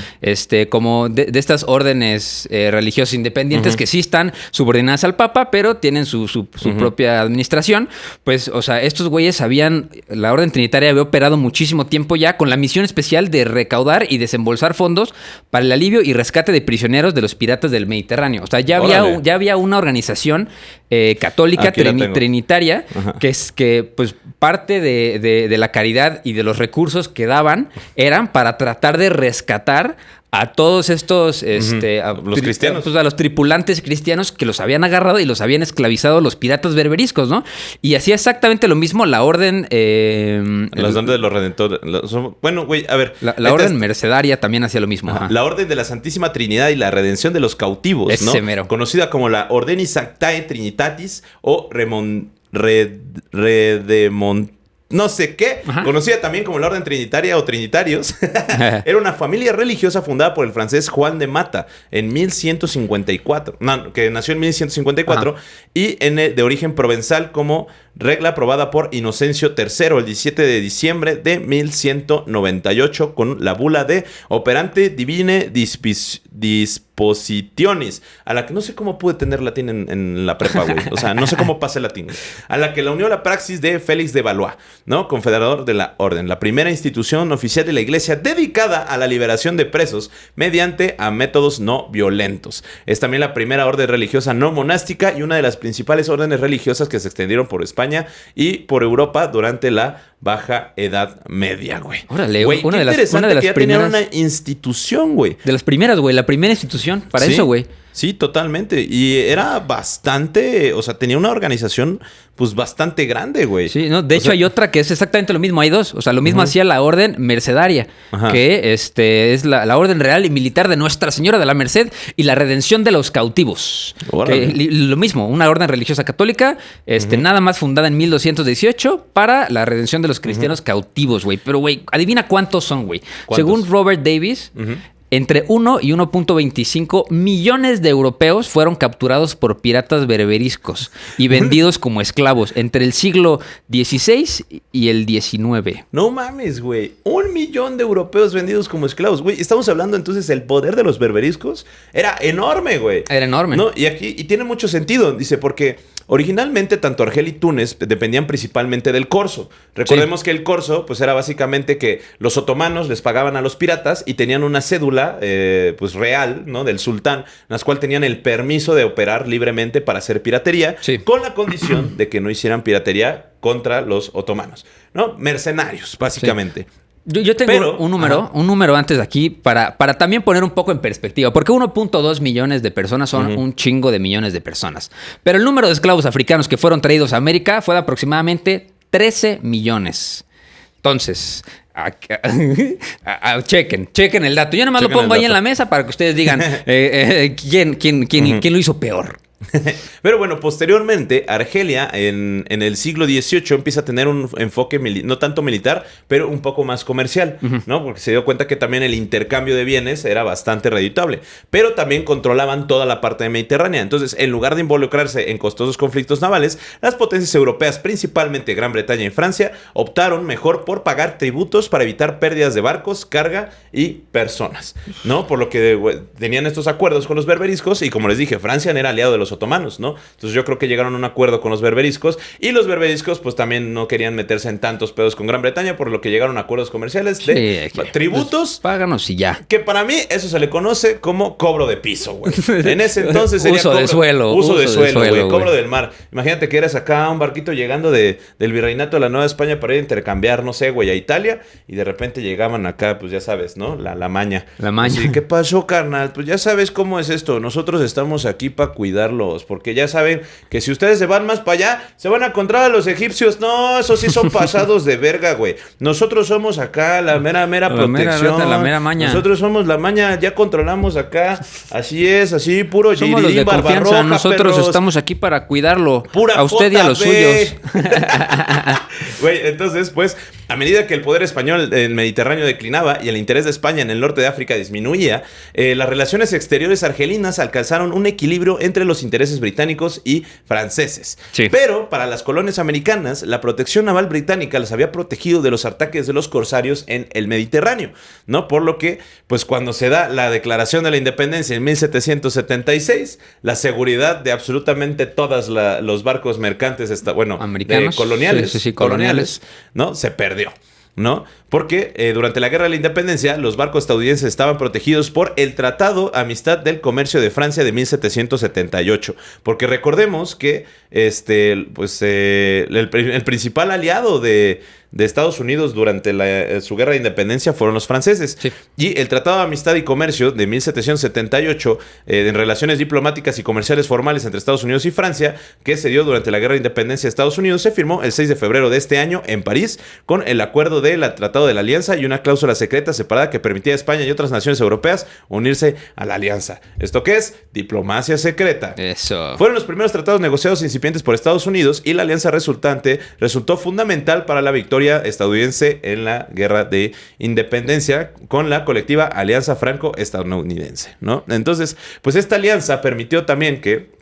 Speaker 1: como de estas órdenes religiosas independientes que sí están subordinadas al Papa, pero tienen su propia administración. Pues, o sea, estos güeyes la orden trinitaria había operado muchísimo tiempo ya con la misión especial de recaudar y desembolsar fondos para el alivio y rescate de prisioneros de los piratas del Mediterráneo. O sea, ya había una organización católica trinitaria, que pues parte de la caridad y de los recursos que daban eran para tratar de rescatar a todos estos
Speaker 2: los cristianos,
Speaker 1: pues a los tripulantes cristianos que los habían agarrado y los habían esclavizado los piratas berberiscos, ¿no? Y hacía exactamente lo mismo la orden
Speaker 2: las órdenes de los redentores. Bueno, güey, a ver,
Speaker 1: la orden mercedaria también hacía lo mismo.
Speaker 2: La orden de la Santísima Trinidad y la redención de los cautivos, ¿no?
Speaker 1: Mero.
Speaker 2: Conocida como la Ordenis Sanctae Trinitatis o no sé qué, conocida también como la Orden Trinitaria o Trinitarios. Era una familia religiosa fundada por el francés Juan de Mata en 1154. Que nació en 1154 y de origen provenzal como regla aprobada por Inocencio III el 17 de diciembre de 1198 con la bula de Operante Divine Dispositionis, a la que no sé cómo pude tener latín en la prepa, güey. O sea, no sé cómo pasé latín, güey. A la que la unió la praxis de Félix de Valois, ¿no? Confederador de la orden. La primera institución oficial de la iglesia dedicada a la liberación de presos mediante a métodos no violentos. Es también la primera orden religiosa no monástica y una de las principales órdenes religiosas que se extendieron por España y por Europa durante la Baja Edad Media, güey.
Speaker 1: Órale,
Speaker 2: güey,
Speaker 1: una de las
Speaker 2: que ya
Speaker 1: primeras...
Speaker 2: tenía una institución, güey.
Speaker 1: De las primeras, güey. La primera institución para eso, güey.
Speaker 2: Sí, totalmente. Y era bastante... O sea, tenía una organización, pues, bastante grande, güey.
Speaker 1: Sí, no, de hecho hay otra que es exactamente lo mismo. Hay dos. O sea, lo mismo hacía la orden mercedaria, que es la orden real y militar de Nuestra Señora de la Merced y la redención de los cautivos. Lo mismo, una orden religiosa católica, nada más fundada en 1218 para la redención de los cristianos cautivos, güey. Pero, güey, adivina cuántos son, güey. Según Robert Davis... Entre 1 y 1.25 millones de europeos fueron capturados por piratas berberiscos y vendidos como esclavos entre el siglo XVI y el XIX.
Speaker 2: No mames, güey. 1 millón de europeos vendidos como esclavos. Güey, estamos hablando entonces del poder de los berberiscos. Era enorme, güey.
Speaker 1: Era enorme.
Speaker 2: ¿No? Y tiene mucho sentido, dice, porque originalmente tanto Argel y Túnez dependían principalmente del corso. Recordemos que el corso, pues era básicamente que los otomanos les pagaban a los piratas y tenían una cédula pues real, ¿no? Del sultán, en la cual tenían el permiso de operar libremente para hacer piratería, con la condición de que no hicieran piratería contra los otomanos, ¿no? Mercenarios, básicamente.
Speaker 1: Sí. Yo tengo un número antes de aquí para también poner un poco en perspectiva, porque 1.2 millones de personas son un chingo de millones de personas. Pero el número de esclavos africanos que fueron traídos a América fue de aproximadamente 13 millones. Entonces, chequen el dato. Yo nomás lo pongo ahí en la mesa para que ustedes digan quién lo hizo peor.
Speaker 2: Pero bueno, posteriormente Argelia en el siglo XVIII empieza a tener un enfoque no tanto militar, pero un poco más comercial, ¿no? Porque se dio cuenta que también el intercambio de bienes era bastante redituable, pero también controlaban toda la parte mediterránea. Entonces, en lugar de involucrarse en costosos conflictos navales, las potencias europeas, principalmente Gran Bretaña y Francia, optaron mejor por pagar tributos para evitar pérdidas de barcos, carga y personas, ¿no? Por lo que tenían estos acuerdos con los berberiscos y, como les dije, Francia era aliado de los otomanos, ¿no? Entonces yo creo que llegaron a un acuerdo con los berberiscos y los berberiscos pues también no querían meterse en tantos pedos con Gran Bretaña, por lo que llegaron a acuerdos comerciales de tributos.
Speaker 1: Pues, páganos y ya.
Speaker 2: Que para mí eso se le conoce como cobro de piso, güey. En ese entonces sería
Speaker 1: uso de suelo,
Speaker 2: güey, cobro del mar. Imagínate que eres acá un barquito llegando del virreinato de la Nueva España para ir a intercambiar, no sé, güey, a Italia, y de repente llegaban acá, pues ya sabes, ¿no? La maña.
Speaker 1: La maña.
Speaker 2: Así, ¿qué pasó, carnal? Pues ya sabes cómo es esto. Nosotros estamos aquí para cuidarlos, porque ya saben que si ustedes se van más para allá, se van a encontrar a los egipcios. No, esos sí son pasados de verga, güey. Nosotros somos acá la mera protección.
Speaker 1: La mera maña.
Speaker 2: Nosotros somos la maña, ya controlamos acá. Así es, así, puro
Speaker 1: somos los de confianza. Nosotros perros. Estamos aquí para cuidarlo. Pura a usted y a los suyos.
Speaker 2: Güey, entonces, pues, a medida que el poder español en el Mediterráneo declinaba y el interés de España en el norte de África disminuía, las relaciones exteriores argelinas alcanzaron un equilibrio entre los intereses británicos y franceses. Sí. Pero para las colonias americanas, la protección naval británica las había protegido de los ataques de los corsarios en el Mediterráneo, ¿no? Por lo que, pues cuando se da la declaración de la independencia en 1776, la seguridad de absolutamente todos los barcos mercantes,
Speaker 1: americanos,
Speaker 2: coloniales, ¿no? Se perdió, ¿no? Porque durante la Guerra de la Independencia los barcos estadounidenses estaban protegidos por el Tratado Amistad del Comercio de Francia de 1778. Porque recordemos que el principal aliado de Estados Unidos durante su guerra de independencia fueron los franceses. Sí. Y el Tratado de Amistad y Comercio de 1778, en relaciones diplomáticas y comerciales formales entre Estados Unidos y Francia, que se dio durante la guerra de independencia de Estados Unidos, se firmó el 6 de febrero de este año en París, con el acuerdo del Tratado de la Alianza y una cláusula secreta separada que permitía a España y otras naciones europeas unirse a la alianza. ¿Esto qué es? Diplomacia secreta.
Speaker 1: Eso.
Speaker 2: Fueron los primeros tratados negociados incipientes por Estados Unidos y la alianza resultante resultó fundamental para la victoria estadounidense en la guerra de independencia con la colectiva Alianza Franco-Estadounidense, ¿no? Entonces, pues esta alianza permitió también que,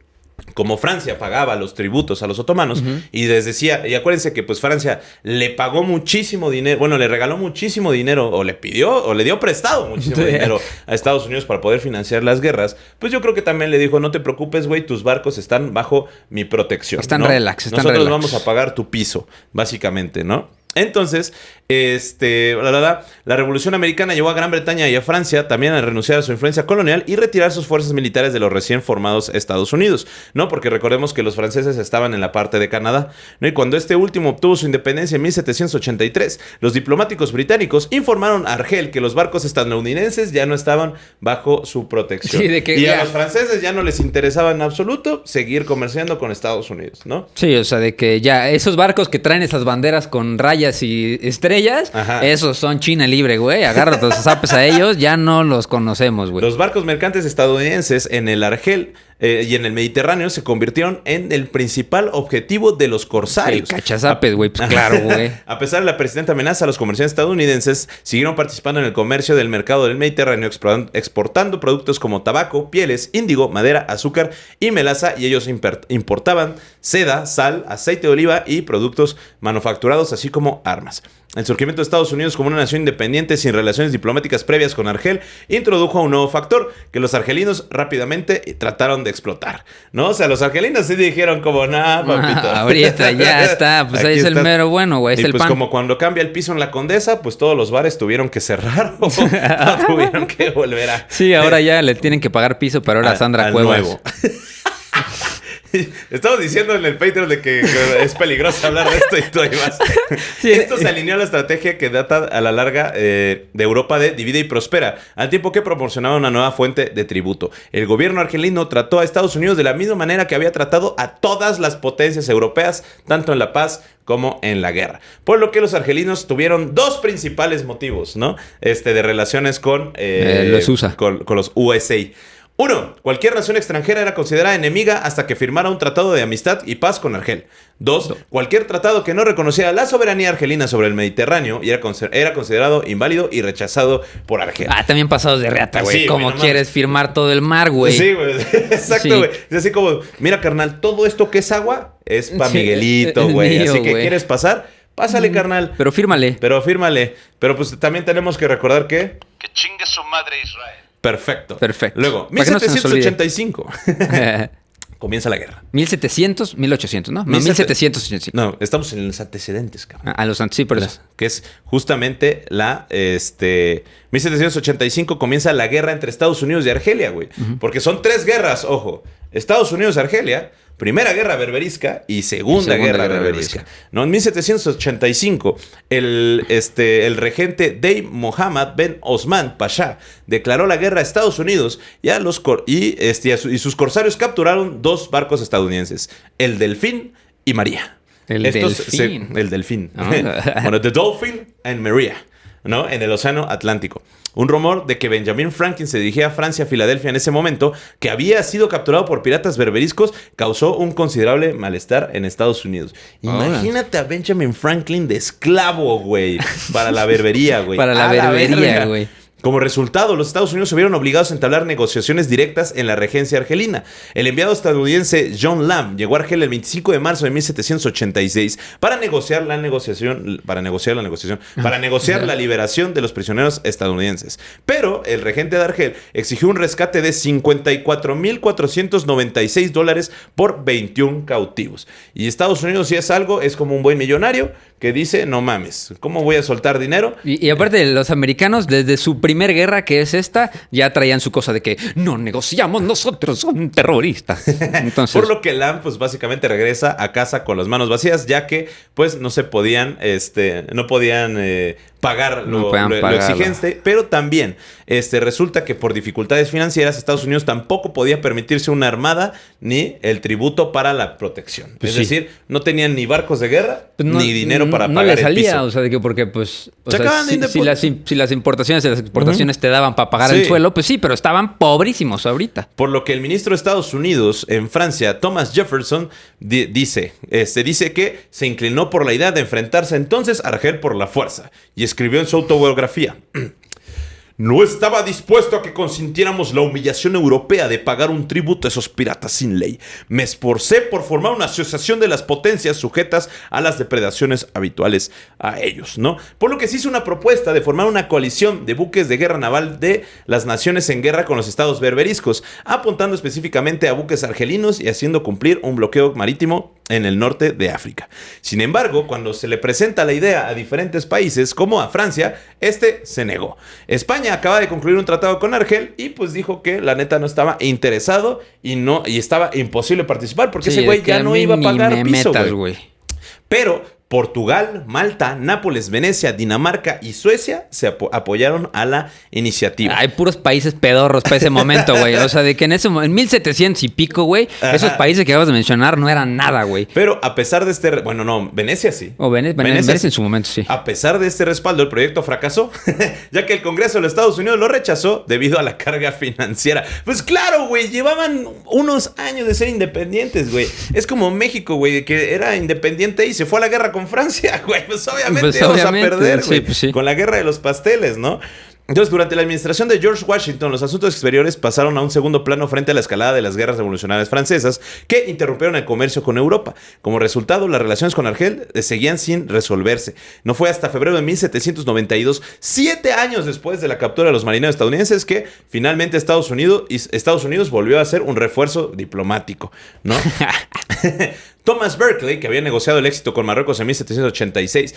Speaker 2: como Francia pagaba los tributos a los otomanos, y les decía, y acuérdense que pues Francia le pagó muchísimo dinero, bueno, le regaló muchísimo dinero, o le pidió, o le dio prestado muchísimo dinero a Estados Unidos para poder financiar las guerras, pues yo creo que también le dijo, no te preocupes, güey, tus barcos están bajo mi protección.
Speaker 1: Están
Speaker 2: ¿no?
Speaker 1: relax,
Speaker 2: Nosotros vamos a pagar tu piso, básicamente, ¿no? Entonces, la Revolución Americana llevó a Gran Bretaña y a Francia también a renunciar a su influencia colonial y retirar sus fuerzas militares de los recién formados Estados Unidos, ¿no? Porque recordemos que los franceses estaban en la parte de Canadá, ¿no? Y cuando este último obtuvo su independencia en 1783, los diplomáticos británicos informaron a Argel que los barcos estadounidenses ya no estaban bajo su protección.
Speaker 1: Sí, de que
Speaker 2: y a los franceses ya no les interesaba en absoluto seguir comerciando con Estados Unidos, ¿no?
Speaker 1: Sí, o sea, de que ya esos barcos que traen esas banderas con rayas y estrellas, esos son China libre, güey. Agárrate los zapes a ellos, ya no los conocemos, güey.
Speaker 2: Los barcos mercantes estadounidenses en el Argel y en el Mediterráneo se convirtieron en el principal objetivo de los corsarios.
Speaker 1: El cachazapes, güey, pues claro, güey.
Speaker 2: A pesar de la persistente amenaza, los comerciantes estadounidenses siguieron participando en el comercio del mercado del Mediterráneo, exportando productos como tabaco, pieles, índigo, madera, azúcar y melaza, y ellos importaban seda, sal, aceite de oliva y productos manufacturados, así como armas. El surgimiento de Estados Unidos como una nación independiente sin relaciones diplomáticas previas con Argel introdujo un nuevo factor que los argelinos rápidamente trataron de explotar, ¿no? O sea, los argelinos sí dijeron como, nah, papito.
Speaker 1: Ahorita ya está, pues ahí es el mero bueno, güey, es el
Speaker 2: pues
Speaker 1: pan.
Speaker 2: Como cuando cambia el piso en la Condesa, pues todos los bares tuvieron que cerrar o tuvieron que volver a...
Speaker 1: Sí, ahora ya le tienen que pagar piso, pero ahora Sandra Cuevas. Nuevo.
Speaker 2: Estamos diciendo en el Patreon de que es peligroso hablar de esto y todo y más. Sí, esto se alineó a la estrategia que data a la larga de Europa de divide y prospera, al tiempo que proporcionaba una nueva fuente de tributo. El gobierno argelino trató a Estados Unidos de la misma manera que había tratado a todas las potencias europeas, tanto en la paz como en la guerra. Por lo que los argelinos tuvieron dos principales motivos, ¿no? De relaciones con
Speaker 1: los USA.
Speaker 2: Con los USA. 1. Cualquier nación extranjera era considerada enemiga hasta que firmara un tratado de amistad y paz con Argel. 2. Cualquier tratado que no reconociera la soberanía argelina sobre el Mediterráneo era considerado inválido y rechazado por Argel.
Speaker 1: También pasados de reata, güey. Sí, ¿cómo quieres firmar todo el mar, güey?
Speaker 2: Sí, güey. Exacto, güey. Sí. Es así como, mira, carnal, todo esto que es agua es pa' Miguelito, güey. Así que, ¿quieres pasar? Pásale, carnal.
Speaker 1: Pero fírmale.
Speaker 2: Pero pues también tenemos que recordar que
Speaker 3: chingue su madre Israel.
Speaker 2: Perfecto.
Speaker 1: Para
Speaker 2: Luego, 1785. Comienza la guerra.
Speaker 1: 1700, 1800, ¿no? 1785.
Speaker 2: No, estamos en los antecedentes, cabrón.
Speaker 1: Sí, por eso.
Speaker 2: Que es justamente 1785 comienza la guerra entre Estados Unidos y Argelia, güey. Porque son 3 guerras, ojo. Estados Unidos y Argelia, Primera Guerra Berberisca y Segunda Guerra Berberisca. ¿No? En 1785, el regente Dey Mohammed Ben Osman Pasha declaró la guerra a Estados Unidos y y sus corsarios capturaron 2 barcos estadounidenses, el Delfín y María.
Speaker 1: El
Speaker 2: Delfín. Bueno, The Dolphin and Maria, ¿no? En el Océano Atlántico. Un rumor de que Benjamin Franklin se dirigía a Francia, Filadelfia en ese momento, que había sido capturado por piratas berberiscos, causó un considerable malestar en Estados Unidos. Imagínate a Benjamin Franklin de esclavo, güey, para la berbería, güey.
Speaker 1: Para la berbería, güey.
Speaker 2: Como resultado, los Estados Unidos se vieron obligados a entablar negociaciones directas en la regencia argelina. El enviado estadounidense John Lamb llegó a Argel el 25 de marzo de 1786 para negociar la liberación de los prisioneros estadounidenses. Pero el regente de Argel exigió un rescate de $54,496 por 21 cautivos. Y Estados Unidos, si es algo, es como un buen millonario que dice, no mames, ¿cómo voy a soltar dinero?
Speaker 1: Y aparte, los americanos, desde su primera guerra, que es esta, ya traían su cosa de que no negociamos nosotros, son terroristas. Entonces,
Speaker 2: por lo que Lamb, pues básicamente regresa a casa con las manos vacías, ya que pues no se podían, no podían pagar lo exigente, pero también resulta que por dificultades financieras Estados Unidos tampoco podía permitirse una armada ni el tributo para la protección. Pues es decir, no tenían ni barcos de guerra ni dinero para pagar
Speaker 1: el piso. No le salía,
Speaker 2: o
Speaker 1: sea, de que porque pues si las importaciones y las exportaciones te daban para pagar el suelo, pues sí, pero estaban pobrísimos ahorita.
Speaker 2: Por lo que el ministro de Estados Unidos en Francia, Thomas Jefferson, dice que se inclinó por la idea de enfrentarse entonces a Argel por la fuerza y escribió en su autobiografía: no estaba dispuesto a que consintiéramos la humillación europea de pagar un tributo a esos piratas sin ley. Me esforcé por formar una asociación de las potencias sujetas a las depredaciones habituales a ellos, ¿no? Por lo que se hizo una propuesta de formar una coalición de buques de guerra naval de las naciones en guerra con los estados berberiscos, apuntando específicamente a buques argelinos y haciendo cumplir un bloqueo marítimo en el norte de África. Sin embargo, cuando se le presenta la idea a diferentes países, como a Francia, se negó. España acaba de concluir un tratado con Argel y pues dijo que la neta no estaba interesado y estaba imposible participar porque ese güey ya no iba a pagar piso, güey. Pero Portugal, Malta, Nápoles, Venecia, Dinamarca y Suecia se apoyaron a la iniciativa.
Speaker 1: Hay puros países pedorros para ese momento, güey. O sea, de que en 1700 y pico, güey, esos países que acabas de mencionar no eran nada, güey.
Speaker 2: Pero a pesar de este... Bueno, no, Venecia sí.
Speaker 1: O Venecia en su momento, sí.
Speaker 2: A pesar de este respaldo, el proyecto fracasó, ya que el Congreso de los Estados Unidos lo rechazó debido a la carga financiera. Pues claro, güey, llevaban unos años de ser independientes, güey. Es como México, güey, que era independiente y se fue a la guerra con Francia, güey. Pues obviamente vamos a perder, güey. Sí, pues sí. Con la guerra de los pasteles, ¿no? Entonces, durante la administración de George Washington, los asuntos exteriores pasaron a un segundo plano frente a la escalada de las guerras revolucionarias francesas que interrumpieron el comercio con Europa. Como resultado, las relaciones con Argel seguían sin resolverse. No fue hasta febrero de 1792, 7 años después de la captura de los marineros estadounidenses, que finalmente Estados Unidos volvió a hacer un refuerzo diplomático, ¿no? Thomas Berkeley, que había negociado el éxito con Marruecos en 1786.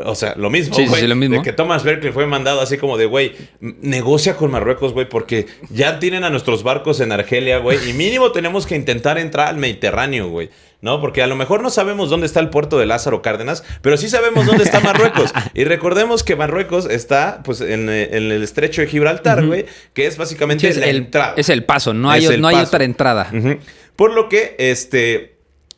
Speaker 2: O sea, lo mismo, güey. Sí, lo mismo. De que Thomas Berkeley fue mandado así como de, güey, negocia con Marruecos, güey, porque ya tienen a nuestros barcos en Argelia, güey, y mínimo tenemos que intentar entrar al Mediterráneo, güey, ¿no? Porque a lo mejor no sabemos dónde está el puerto de Lázaro Cárdenas, pero sí sabemos dónde está Marruecos. Y recordemos que Marruecos está, pues, en el estrecho de Gibraltar, güey, que es básicamente la entrada.
Speaker 1: Es el paso, no hay otra entrada.
Speaker 2: Por lo que,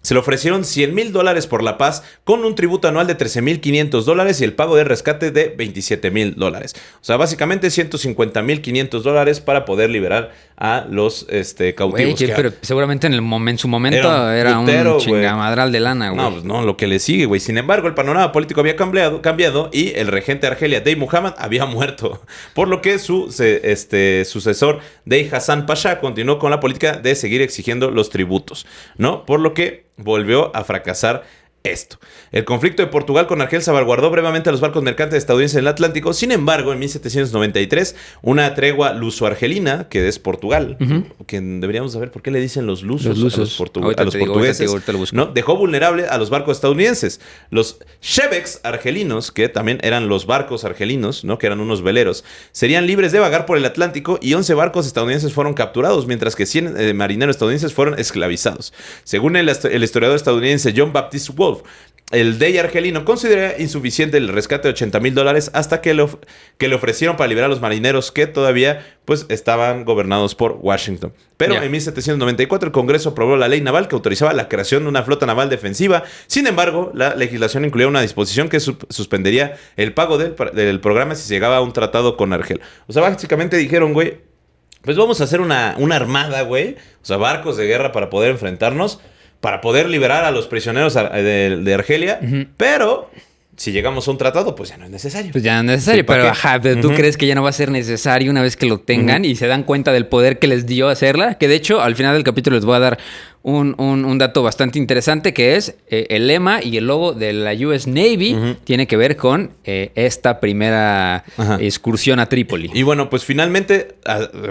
Speaker 2: se le ofrecieron $100,000 por la paz, con un tributo anual de $13,500 y el pago de rescate de $27,000. O sea, básicamente $150,500 para poder liberar a los cautivos.
Speaker 1: Güey, pero seguramente en su momento era un chingamadral de lana, güey.
Speaker 2: No, pues no, lo que le sigue, güey. Sin embargo, el panorama político había cambiado y el regente de Argelia, Dey Muhammad, había muerto. Por lo que su sucesor, Dey Hassan Pasha, continuó con la política de seguir exigiendo los tributos, ¿no? Por lo que volvió a fracasar esto. El conflicto de Portugal con Argel salvaguardó brevemente a los barcos mercantes estadounidenses en el Atlántico. Sin embargo, en 1793, una tregua luso-argelina, que es Portugal, que deberíamos saber por qué le dicen los lusos a los portugueses, ¿no? Dejó vulnerable a los barcos estadounidenses. Los shebeks argelinos, que también eran los barcos argelinos, ¿no? Que eran unos veleros, serían libres de vagar por el Atlántico, y 11 barcos estadounidenses fueron capturados, mientras que 100 marineros estadounidenses fueron esclavizados. Según el historiador estadounidense John Baptist Wolfe, el Dey argelino considera insuficiente el rescate de $80,000 hasta que le ofrecieron para liberar a los marineros que todavía, pues, estaban gobernados por Washington. Pero en 1794 el Congreso aprobó la ley naval que autorizaba la creación de una flota naval defensiva. Sin embargo, la legislación incluía una disposición que suspendería el pago del programa si se llegaba a un tratado con Argel. O sea, básicamente dijeron, güey, pues vamos a hacer una armada, güey. O sea, barcos de guerra para poder enfrentarnos, para poder liberar a los prisioneros de Argelia, pero si llegamos a un tratado, pues ya no es necesario.
Speaker 1: Pues ya no es necesario, pero ¿tú crees que ya no va a ser necesario una vez que lo tengan y se dan cuenta del poder que les dio hacerla? Que de hecho, al final del capítulo les voy a dar un dato bastante interesante, que es el lema y el logo de la US Navy tiene que ver con esta primera excursión a Trípoli.
Speaker 2: Y bueno, pues finalmente,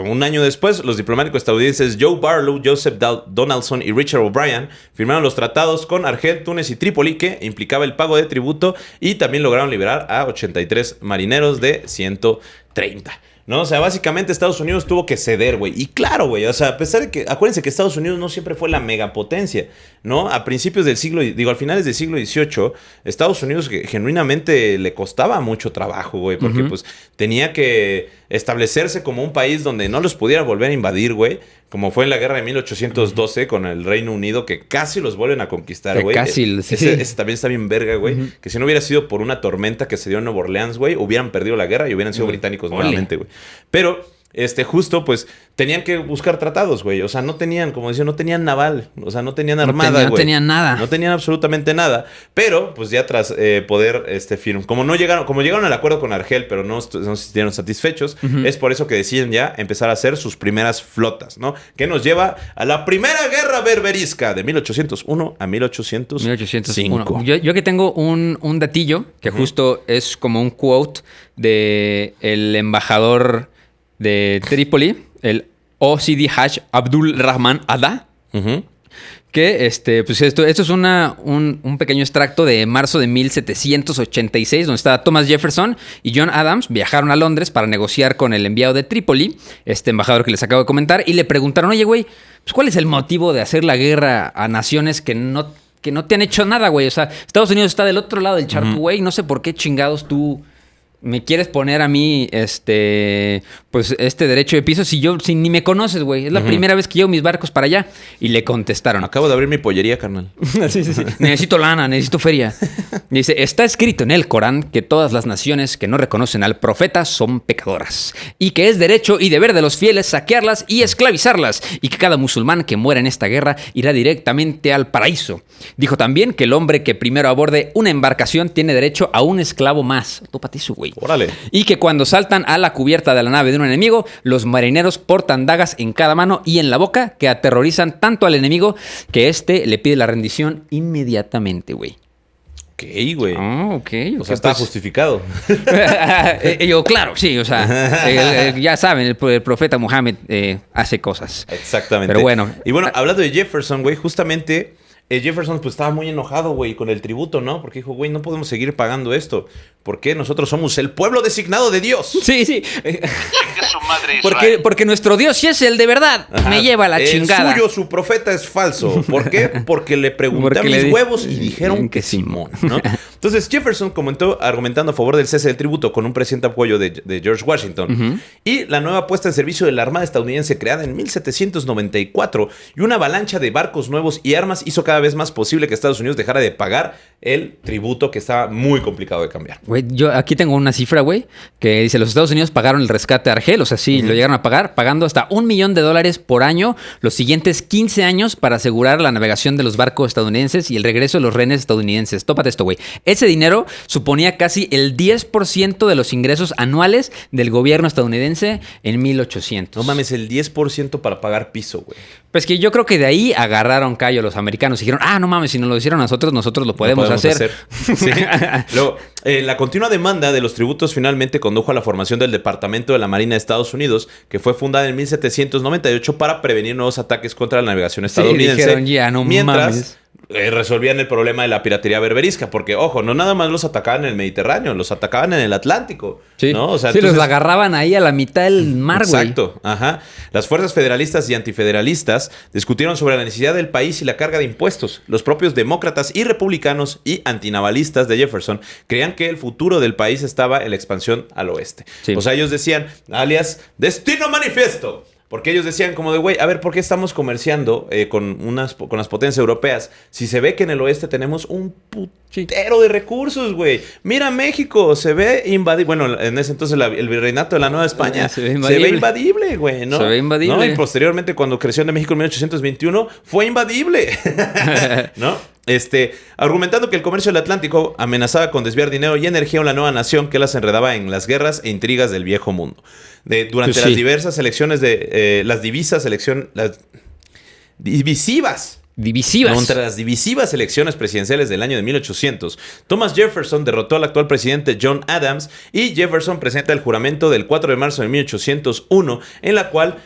Speaker 2: un año después, los diplomáticos estadounidenses Joe Barlow, Joseph Donaldson y Richard O'Brien firmaron los tratados con Argel, Túnez y Trípoli, que implicaba el pago de tributo, y también lograron liberar a 83 marineros de 130. ¿No? O sea, básicamente Estados Unidos tuvo que ceder, güey. Y claro, güey, o sea, a pesar de que, acuérdense que Estados Unidos no siempre fue la megapotencia, ¿no? A principios del siglo, al finales del siglo XVIII, Estados Unidos genuinamente le costaba mucho trabajo, güey, porque pues tenía que establecerse como un país donde no los pudiera volver a invadir, güey, como fue en la guerra de 1812 con el Reino Unido, que casi los vuelven a conquistar, güey. Ese también está bien verga, güey. Que si no hubiera sido por una tormenta que se dio en Nueva Orleans, güey, hubieran perdido la guerra y hubieran sido británicos nuevamente, güey. Pero justo, pues, tenían que buscar tratados, güey. O sea, no tenían, como decía, no tenían naval. O sea, no tenían armada, güey.
Speaker 1: No tenían nada.
Speaker 2: No tenían absolutamente nada. Pero, pues, ya tras poder firmar. Como llegaron al acuerdo con Argel, pero no se sintieron satisfechos, es por eso que deciden ya empezar a hacer sus primeras flotas, ¿no? Que nos lleva a la Primera Guerra Berberisca de 1801 a 1805.
Speaker 1: Yo aquí tengo un datillo que justo es como un quote de el embajador de Trípoli, el OCD Haj Abdul Rahman Adha, que pues esto es un pequeño extracto de marzo de 1786, donde estaba Thomas Jefferson y John Adams, viajaron a Londres para negociar con el enviado de Trípoli, este embajador que les acabo de comentar, y le preguntaron, oye, güey, pues ¿cuál es el motivo de hacer la guerra a naciones que no que no te han hecho nada, güey. O sea, Estados Unidos está del otro lado del charco, güey. No sé por qué chingados tú me quieres poner a mí pues este derecho de piso si ni me conoces, güey. Es la primera vez que llevo mis barcos para allá. Y le contestaron.
Speaker 2: Acabo de abrir mi pollería, carnal.
Speaker 1: Sí. Necesito lana, necesito feria. Dice, está escrito en el Corán que todas las naciones que no reconocen al profeta son pecadoras. Y que es derecho y deber de los fieles saquearlas y esclavizarlas. Y que cada musulmán que muera en esta guerra irá directamente al paraíso. Dijo también que el hombre que primero aborde una embarcación tiene derecho a un esclavo más. Tópate eso, güey.
Speaker 2: Órale.
Speaker 1: Y que cuando saltan a la cubierta de la nave de un enemigo, los marineros portan dagas en cada mano y en la boca que aterrorizan tanto al enemigo que éste le pide la rendición inmediatamente, güey.
Speaker 2: Ok, güey.
Speaker 1: Ok.
Speaker 2: O sea, está justificado.
Speaker 1: Claro, sí, o sea, ya saben, el profeta Muhammad hace cosas.
Speaker 2: Exactamente.
Speaker 1: Pero bueno.
Speaker 2: Y bueno, hablando de Jefferson, güey, justamente Jefferson pues estaba muy enojado, güey, con el tributo, ¿no? Porque dijo, güey, no podemos seguir pagando esto. Porque nosotros somos el pueblo designado de Dios.
Speaker 1: Sí.
Speaker 3: Chingue su madre Israel.
Speaker 1: Porque nuestro Dios sí es el de verdad.
Speaker 2: Ajá.
Speaker 1: Me lleva la chingada.
Speaker 2: El suyo, su profeta, es falso. ¿Por qué? Porque le pregunté a mis huevos y dijeron que Simón, ¿no? Entonces Jefferson comentó argumentando a favor del cese del tributo con un presidente apoyo de George Washington y la nueva puesta en servicio de la Armada estadounidense creada en 1794 y una avalancha de barcos nuevos y armas hizo cada vez más posible que Estados Unidos dejara de pagar el tributo que estaba muy complicado de cambiar.
Speaker 1: Güey, yo aquí tengo una cifra, güey, que dice, los Estados Unidos pagaron el rescate de Argel, o sea, sí, lo llegaron a pagar, pagando hasta $1 millón por año los siguientes 15 años para asegurar la navegación de los barcos estadounidenses y el regreso de los rehenes estadounidenses. Tópate esto, güey. Ese dinero suponía casi el 10% de los ingresos anuales del gobierno estadounidense en 1800.
Speaker 2: No mames, el 10% para pagar piso, güey.
Speaker 1: Pues que yo creo que de ahí agarraron callo los americanos y dijeron, no mames, si nos lo hicieron a nosotros lo podemos hacer.
Speaker 2: Sí. Luego, la continua demanda de los tributos finalmente condujo a la formación del Departamento de la Marina de Estados Unidos, que fue fundada en 1798 para prevenir nuevos ataques contra la navegación estadounidense.
Speaker 1: Sí, dijeron, ya, no mames.
Speaker 2: Resolvían el problema de la piratería berberisca, porque, ojo, no nada más los atacaban en el Mediterráneo, los atacaban en el Atlántico.
Speaker 1: Sí,
Speaker 2: ¿no? O sea,
Speaker 1: entonces, los agarraban ahí a la mitad del mar, güey.
Speaker 2: Exacto, ajá. Las fuerzas federalistas y antifederalistas discutieron sobre la necesidad del país y la carga de impuestos. Los propios demócratas y republicanos y antinavalistas de Jefferson creían que el futuro del país estaba en la expansión al oeste. Sí. O sea, ellos decían, alias, destino manifiesto. Porque ellos decían como de, güey, a ver, ¿por qué estamos comerciando con las potencias europeas? Si se ve que en el oeste tenemos un putero de recursos, güey. Mira México, se ve invadible. Bueno, en ese entonces el virreinato de la Nueva España se ve invadible, güey, ¿no?
Speaker 1: Se ve invadible.
Speaker 2: ¿No? Y posteriormente, cuando creció de México en 1821, fue invadible, ¿no? Argumentando que el comercio del Atlántico amenazaba con desviar dinero y energía a una nueva nación que las enredaba en las guerras e intrigas del viejo mundo. Durante las diversas elecciones las divisivas contra las divisivas elecciones presidenciales del año de 1800, Thomas Jefferson derrotó al actual presidente John Adams y Jefferson presenta el juramento del 4 de marzo de 1801 en la cual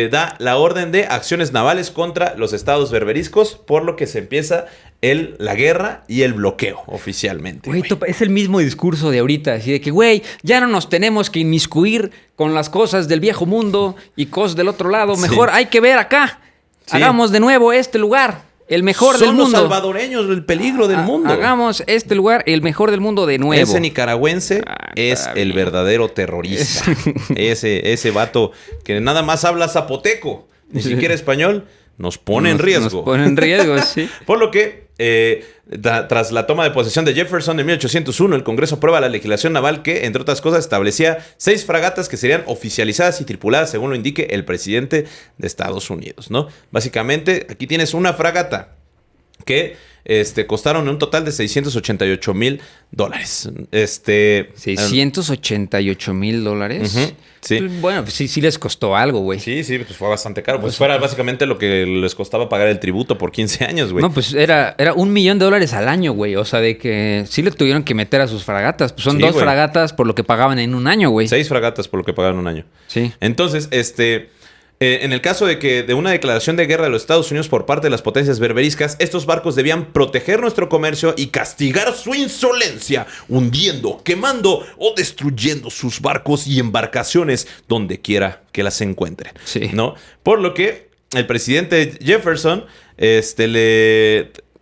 Speaker 2: da la orden de acciones navales contra los estados berberiscos, por lo que se empieza la guerra y el bloqueo oficialmente.
Speaker 1: Güey, es el mismo discurso de ahorita, así de que, güey, ya no nos tenemos que inmiscuir con las cosas del viejo mundo y cosas del otro lado, mejor hay que ver acá, hagamos de nuevo este lugar. El mejor del mundo.
Speaker 2: Son los salvadoreños el peligro del mundo.
Speaker 1: Hagamos este lugar el mejor del mundo de nuevo.
Speaker 2: Ese nicaragüense es el verdadero terrorista. Ese vato que nada más habla zapoteco, ni siquiera español, nos pone en riesgo.
Speaker 1: Nos pone en riesgo, sí.
Speaker 2: Por lo que, tras la toma de posesión de Jefferson en 1801, el Congreso aprueba la legislación naval que, entre otras cosas, establecía 6 fragatas que serían oficializadas y tripuladas según lo indique el presidente de Estados Unidos, ¿no? Básicamente, aquí tienes una fragata que costaron un total de $688,000.
Speaker 1: $688,000.
Speaker 2: Sí.
Speaker 1: Pues, bueno, pues sí les costó algo, güey.
Speaker 2: Sí, pues fue bastante caro. Pues fuera básicamente lo que les costaba pagar el tributo por 15 años, güey.
Speaker 1: No, pues era $1 millón al año, güey. O sea, de que sí le tuvieron que meter a sus fragatas. Pues son 2 fragatas por lo que pagaban en un año, güey.
Speaker 2: 6 fragatas por lo que pagaban en un año.
Speaker 1: Sí.
Speaker 2: Entonces, en el caso de una declaración de guerra de los Estados Unidos por parte de las potencias berberiscas, estos barcos debían proteger nuestro comercio y castigar su insolencia, hundiendo, quemando o destruyendo sus barcos y embarcaciones donde quiera que las encuentren.
Speaker 1: Sí.
Speaker 2: ¿No? Por lo que el presidente Jefferson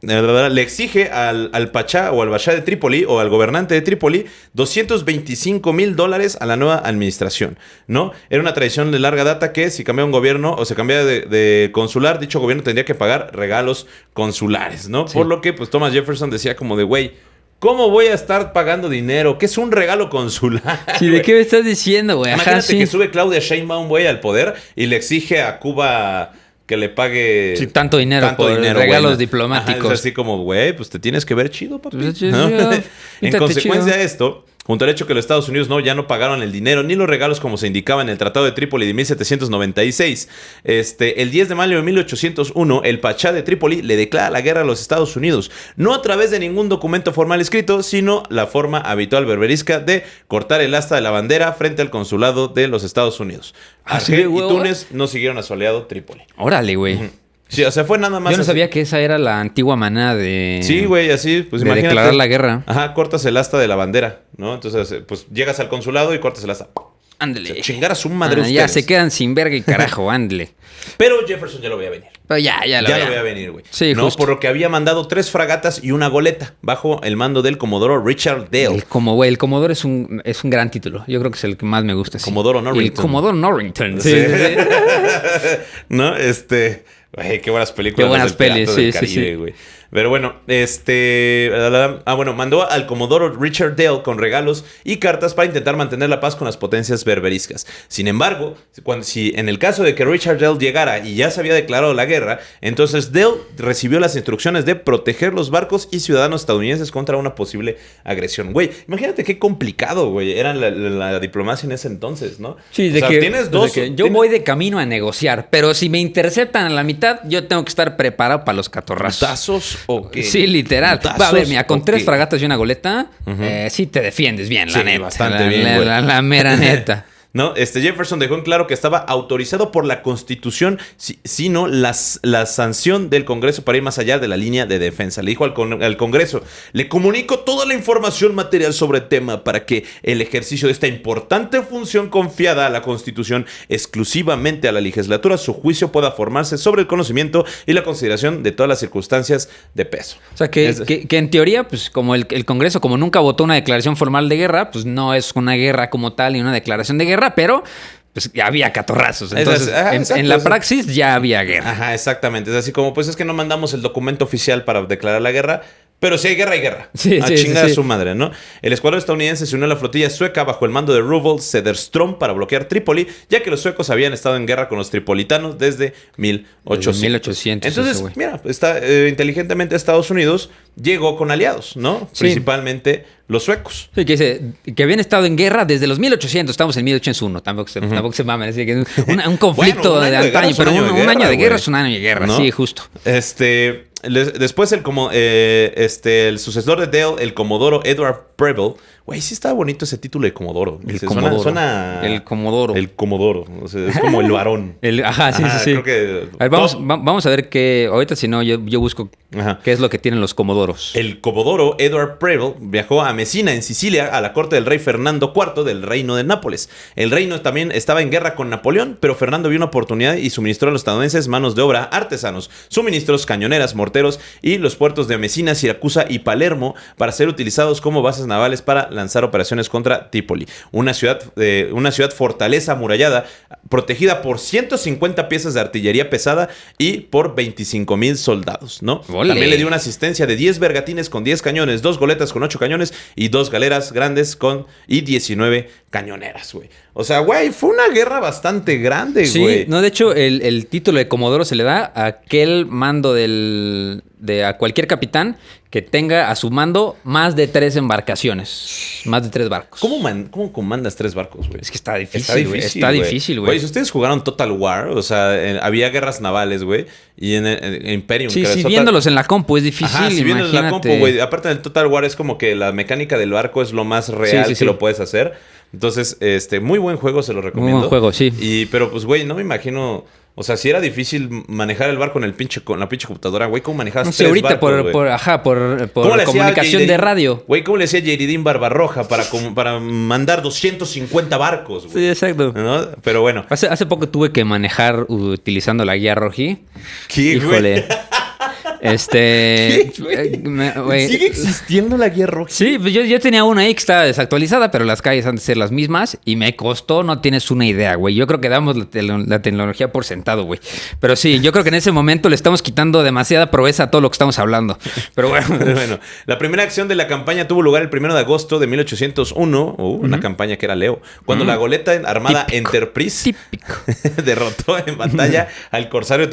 Speaker 2: le exige al Pachá o al Bachá de Trípoli o al gobernante de Trípoli $225,000 a la nueva administración, ¿no? Era una tradición de larga data que si cambiaba un gobierno o se cambiaba de consular, dicho gobierno tendría que pagar regalos consulares, ¿no? Sí. Por lo que, pues, Thomas Jefferson decía como de, güey, ¿cómo voy a estar pagando dinero? ¿Qué es un regalo consular?
Speaker 1: Sí, ¿de qué me estás diciendo, güey?
Speaker 2: Imagínate que sube Claudia Sheinbaum, güey, al poder y le exige a Cuba que le pague
Speaker 1: tanto dinero por regalos diplomáticos.
Speaker 2: Ajá, es así como, güey, pues te tienes que ver chido, papi. ¿No? En consecuencia de esto, junto al hecho que los Estados Unidos ya no pagaron el dinero ni los regalos como se indicaba en el Tratado de Trípoli de 1796, el 10 de mayo de 1801, el Pachá de Trípoli le declara la guerra a los Estados Unidos, no a través de ningún documento formal escrito, sino la forma habitual berberisca de cortar el asta de la bandera frente al consulado de los Estados Unidos. Argel y Túnez no siguieron a su aliado Trípoli.
Speaker 1: Órale, güey.
Speaker 2: Sí, o sea, fue nada más.
Speaker 1: Yo no sabía que esa era la antigua manera de...
Speaker 2: Sí, güey, así, pues
Speaker 1: de
Speaker 2: imagínate.
Speaker 1: declarar la guerra.
Speaker 2: Ajá, cortas el asta de la bandera, ¿no? Entonces, pues llegas al consulado y cortas el asta.
Speaker 1: Ándale.
Speaker 2: O sea, chingar a su madre ustedes.
Speaker 1: Ya se quedan sin verga y carajo, ándale.
Speaker 2: Pero Jefferson ya lo veía venir.
Speaker 1: Pero ya lo
Speaker 2: veía venir, güey.
Speaker 1: Sí,
Speaker 2: ¿no?
Speaker 1: justo.
Speaker 2: Por lo que había mandado 3 fragatas y una goleta bajo el mando del comodoro Richard Dale.
Speaker 1: El Comodoro es un gran título. Yo creo que es el que más me gusta. Sí.
Speaker 2: Comodoro Norrington.
Speaker 1: El Comodoro Norrington.
Speaker 2: Sí. ¿No? Güey, qué buenas películas.
Speaker 1: Qué buenas pelis, sí.
Speaker 2: Güey. Pero bueno, mandó al comodoro Richard Dale con regalos y cartas para intentar mantener la paz con las potencias berberiscas. Sin embargo, si en el caso de que Richard Dale llegara y ya se había declarado la guerra, entonces Dale recibió las instrucciones de proteger los barcos y ciudadanos estadounidenses contra una posible agresión. Güey, imagínate qué complicado, güey, era la diplomacia en ese entonces, ¿no?
Speaker 1: Sí, yo voy de camino a negociar, pero si me interceptan a la mitad, yo tengo que estar preparado para los catorrazos.
Speaker 2: Okay.
Speaker 1: Sí, literal. Va a ver, mira, con 3 fragatas y una goleta, sí te defiendes bien, la neta.
Speaker 2: Bastante bien,
Speaker 1: la mera neta.
Speaker 2: ¿No? Jefferson dejó en claro que estaba autorizado por la Constitución, sino la sanción del Congreso para ir más allá de la línea de defensa. Le dijo al Congreso, le comunico toda la información material sobre el tema para que el ejercicio de esta importante función confiada a la Constitución exclusivamente a la legislatura, su juicio pueda formarse sobre el conocimiento y la consideración de todas las circunstancias de peso.
Speaker 1: O sea, que en teoría, pues como el Congreso, como nunca votó una declaración formal de guerra, pues no es una guerra como tal ni una declaración de guerra, pero pues ya había catorrazos. Entonces, en la praxis ya había guerra.
Speaker 2: Ajá, exactamente. Es así como, pues es que no mandamos el documento oficial para declarar la guerra, pero si hay guerra, hay guerra.
Speaker 1: Sí,
Speaker 2: chingar a su madre, ¿no? El escuadrón estadounidense se unió a la flotilla sueca bajo el mando de Roosevelt Cederström para bloquear Trípoli, ya que los suecos habían estado en guerra con los tripolitanos desde 1800. Entonces, mira, inteligentemente Estados Unidos llegó con aliados, ¿no? Sí. Principalmente los suecos.
Speaker 1: Sí, que habían estado en guerra desde los 1800. Estamos en 1801. Tampoco se mamen. Así que un conflicto de antaño, pero un año de guerra es un año de guerra, ¿no? Sí, justo.
Speaker 2: Después el sucesor de Dale, el comodoro Edward Preble. Güey, sí está bonito ese título de comodoro. Suena
Speaker 1: el comodoro.
Speaker 2: El comodoro. O sea, es como el varón.
Speaker 1: Sí.
Speaker 2: Creo que
Speaker 1: a ver, vamos a ver qué... Ahorita si no, yo busco qué es lo que tienen los comodoros.
Speaker 2: El comodoro Edward Preble viajó a Messina, en Sicilia, a la corte del rey Fernando IV del reino de Nápoles. El reino también estaba en guerra con Napoleón, pero Fernando vio una oportunidad y suministró a los estadounidenses manos de obra, artesanos, suministros, cañoneras, morteros y los puertos de Messina, Siracusa y Palermo para ser utilizados como bases navales para lanzar operaciones contra Trípoli, una ciudad fortaleza amurallada, protegida por 150 piezas de artillería pesada y por 25,000 soldados, ¿no? ¡Ole! También le dio una asistencia de 10 bergatines con 10 cañones, 2 goletas con 8 cañones y 2 galeras grandes y 19 cañoneras, güey. O sea, güey, fue una guerra bastante grande, güey.
Speaker 1: Sí, no, de hecho, el título de comodoro se le da a aquel mando a cualquier capitán que tenga a su mando más de 3 embarcaciones, más de 3 barcos.
Speaker 2: ¿Cómo comandas 3 barcos, güey?
Speaker 1: Es que está difícil, güey. Está difícil, güey.
Speaker 2: Güey, si ustedes jugaron Total War, o sea, había guerras navales, güey, y en Imperium.
Speaker 1: Sí, viéndolos en la compu es difícil,
Speaker 2: si viéndolos en la compu, güey. Aparte del Total War es como que la mecánica del barco es lo más real que lo puedes hacer. Entonces, muy buen juego, se lo recomiendo.
Speaker 1: Muy buen juego, sí.
Speaker 2: Pero pues, güey, no me imagino... O sea, si era difícil manejar el barco con la pinche computadora, güey, ¿cómo manejabas
Speaker 1: no sé,
Speaker 2: 3
Speaker 1: ahorita
Speaker 2: barcos,
Speaker 1: por comunicación de radio.
Speaker 2: Güey, ¿cómo le hacía Yeridín Barbarroja para mandar 250 barcos, güey?
Speaker 1: Sí, exacto.
Speaker 2: ¿No? Pero bueno.
Speaker 1: Hace poco tuve que manejar utilizando la guía Roji.
Speaker 2: ¿Qué,
Speaker 1: híjole.
Speaker 2: ¿Sigue existiendo la guía roja?
Speaker 1: Sí, pues yo tenía una ahí que estaba desactualizada, pero las calles han de ser las mismas y me costó, no tienes una idea, güey. Yo creo que damos la tecnología por sentado, güey. Pero sí, yo creo que en ese momento le estamos quitando demasiada proeza a todo lo que estamos hablando. Pero bueno.
Speaker 2: Bueno, la primera acción de la campaña tuvo lugar el 1 de agosto de 1801, una campaña que era Leo, cuando la goleta armada Enterprise derrotó en batalla al corsario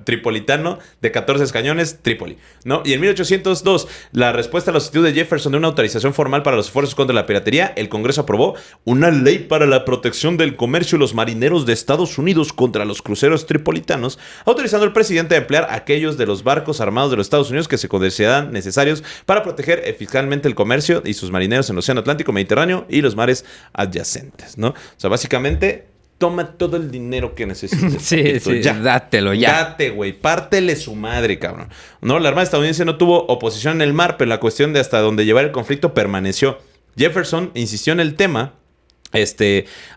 Speaker 2: tripolitano de 14 cañones, Trípoli, ¿no? Y en 1802, la respuesta a la solicitud de Jefferson de una autorización formal para los esfuerzos contra la piratería, el Congreso aprobó una ley para la protección del comercio y los marineros de Estados Unidos contra los cruceros tripolitanos, autorizando al presidente a emplear aquellos de los barcos armados de los Estados Unidos que se consideraran necesarios para proteger eficazmente el comercio y sus marineros en el Océano Atlántico, Mediterráneo y los mares adyacentes, ¿no? O sea, básicamente, toma todo el dinero que necesites.
Speaker 1: Sí, ya. Dátelo, ya.
Speaker 2: Date, güey. Pártele su madre, cabrón. No, la Armada estadounidense no tuvo oposición en el mar, pero la cuestión de hasta dónde llevar el conflicto permaneció. Jefferson insistió en el tema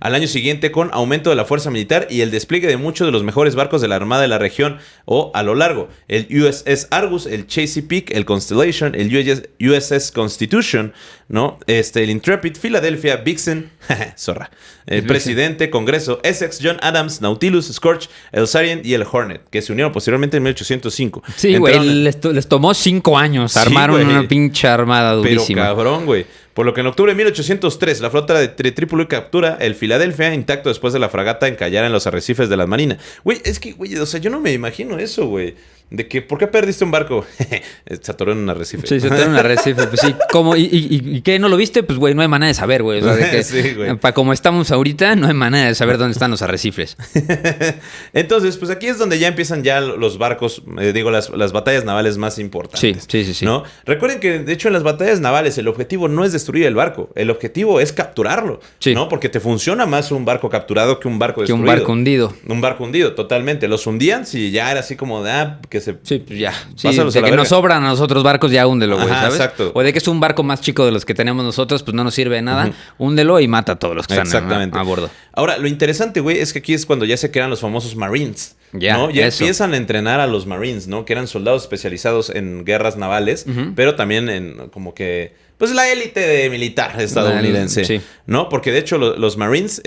Speaker 2: al año siguiente con aumento de la fuerza militar y el despliegue de muchos de los mejores barcos de la Armada de la región o a lo largo. El USS Argus, el Chesapeake, el Constellation, el USS Constitution, ¿no? El Intrepid, Philadelphia, Vixen, zorra, el presidente, Congreso, Essex, John Adams, Nautilus, Scourge, el Sarient y el Hornet, que se unieron posteriormente en 1805.
Speaker 1: Sí, güey, les tomó 5 años. Armaron una pinche armada durísima.
Speaker 2: Pero cabrón, güey. Por lo que en octubre de 1803, la flota de Trípoli captura el Philadelphia intacto después de la fragata encallar en los arrecifes de la Marina. Güey, es que, güey, o sea, yo no me imagino eso, güey. De que, ¿por qué perdiste un barco? Se atoró en un arrecife.
Speaker 1: Sí, se atoró en un arrecife. Pues sí, ¿cómo? ¿Y qué? ¿No lo viste? Pues, güey, no hay manera de saber, güey. O sea, de que,
Speaker 2: sí, güey.
Speaker 1: Para como estamos ahorita, no hay manera de saber dónde están los arrecifes.
Speaker 2: Entonces, pues aquí es donde ya empiezan ya los barcos, las batallas navales más importantes.
Speaker 1: Sí.
Speaker 2: ¿No? Recuerden que, de hecho, en las batallas navales el objetivo no es destruir el barco. El objetivo es capturarlo, ¿no? Porque te funciona más un barco capturado que un barco destruido.
Speaker 1: Que un barco hundido.
Speaker 2: Un barco hundido, totalmente. Los hundían si ya era así como de, que se...
Speaker 1: Sí, pues ya. Sí, de que nos sobran a nosotros barcos, ya húndelo, güey, ¿sabes?
Speaker 2: Exacto.
Speaker 1: O de que es un barco más chico de los que tenemos nosotros, pues no nos sirve de nada. Húndelo y mata a todos los que están a bordo.
Speaker 2: Ahora, lo interesante, güey, es que aquí es cuando ya se crean los famosos Marines, ¿no? Ya empiezan a entrenar a los Marines, ¿no? Que eran soldados especializados en guerras navales, pero también en como que... Pues la élite militar estadounidense, ¿no? Porque de hecho los Marines,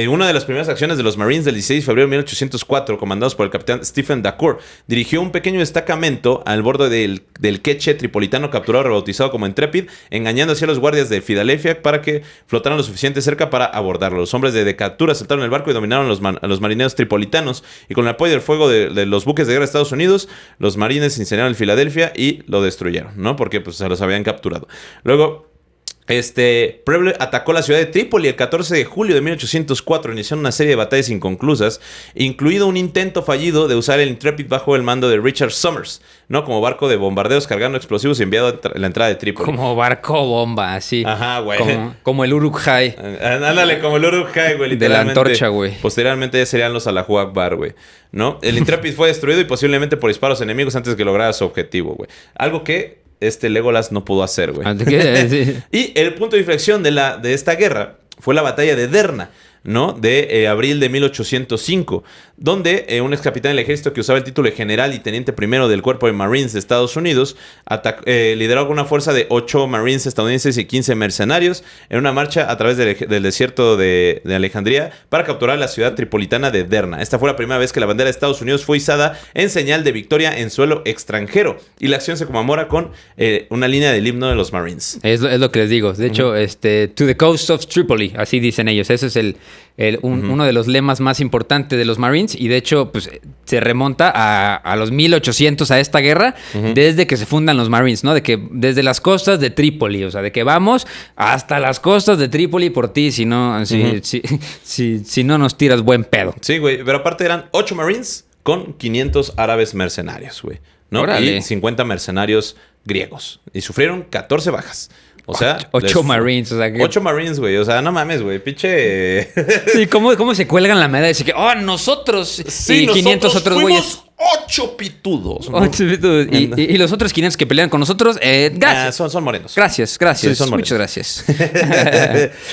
Speaker 2: una de las primeras acciones de los Marines del 16 de febrero de 1804, comandados por el capitán Stephen Dacour, dirigió un pequeño destacamento al borde del queche tripolitano capturado, rebautizado como Intrepid, engañando así a los guardias de Filadelfia para que flotaran lo suficiente cerca para abordarlo. Los hombres de captura saltaron el barco y dominaron a los marineros tripolitanos, y con el apoyo del fuego de los buques de guerra de Estados Unidos, los marines incendiaron el Filadelfia y lo destruyeron, ¿no? Porque pues se los habían capturado. Luego Preble atacó la ciudad de Trípoli el 14 de julio de 1804, iniciando una serie de batallas inconclusas, incluido un intento fallido de usar el Intrepid bajo el mando de Richard Summers, ¿no? Como barco de bombardeos cargando explosivos y enviado a la entrada de Trípoli.
Speaker 1: Como barco bomba, así.
Speaker 2: Ajá, güey.
Speaker 1: Como el Uruk-hai.
Speaker 2: Ándale, como el Uruk-hai, güey, literalmente.
Speaker 1: De la antorcha, güey.
Speaker 2: Posteriormente ya serían los Allahu Akbar, güey, ¿no? El Intrepid fue destruido y posiblemente por disparos enemigos antes de que lograra su objetivo, güey. Algo que Legolas no pudo hacer, güey.
Speaker 1: Sí.
Speaker 2: Y el punto de inflexión de esta guerra fue la batalla de Derna, ¿no? De abril de 1805, donde un ex capitán del ejército que usaba el título de general y teniente primero del cuerpo de Marines de Estados Unidos lideró una fuerza de 8 Marines estadounidenses y 15 mercenarios en una marcha a través del desierto de Alejandría para capturar la ciudad tripolitana de Derna. Esta fue la primera vez que la bandera de Estados Unidos fue izada en señal de victoria en suelo extranjero, y la acción se conmemora con una línea del himno de los Marines.
Speaker 1: Es lo que les digo. De hecho, to the coast of Tripoli, así dicen ellos. Eso es uno de los lemas más importantes de los Marines, y de hecho pues se remonta a los 1800 a esta guerra, desde que se fundan los Marines, ¿no? De que desde las costas de Trípoli, o sea, de que vamos hasta las costas de Trípoli por ti, si no si no nos tiras buen pedo.
Speaker 2: Sí, güey, pero aparte eran 8 Marines con 500 árabes mercenarios, güey, ¿no?
Speaker 1: Órale.
Speaker 2: Y 50 mercenarios griegos, y sufrieron 14 bajas. O sea,
Speaker 1: 8 Marines, o sea que...
Speaker 2: 8 Marines, güey. O sea, no mames, güey. Pinche...
Speaker 1: Sí, ¿cómo se cuelgan la medalla? Así que, nosotros...
Speaker 2: Sí,
Speaker 1: y 500 otros güeyes.
Speaker 2: 8 pitudos, ¿no?
Speaker 1: 8 pitudos. Y los otros 500 que pelean con nosotros, gracias.
Speaker 2: Son morenos.
Speaker 1: Gracias.
Speaker 2: Sí, son
Speaker 1: muchas gracias.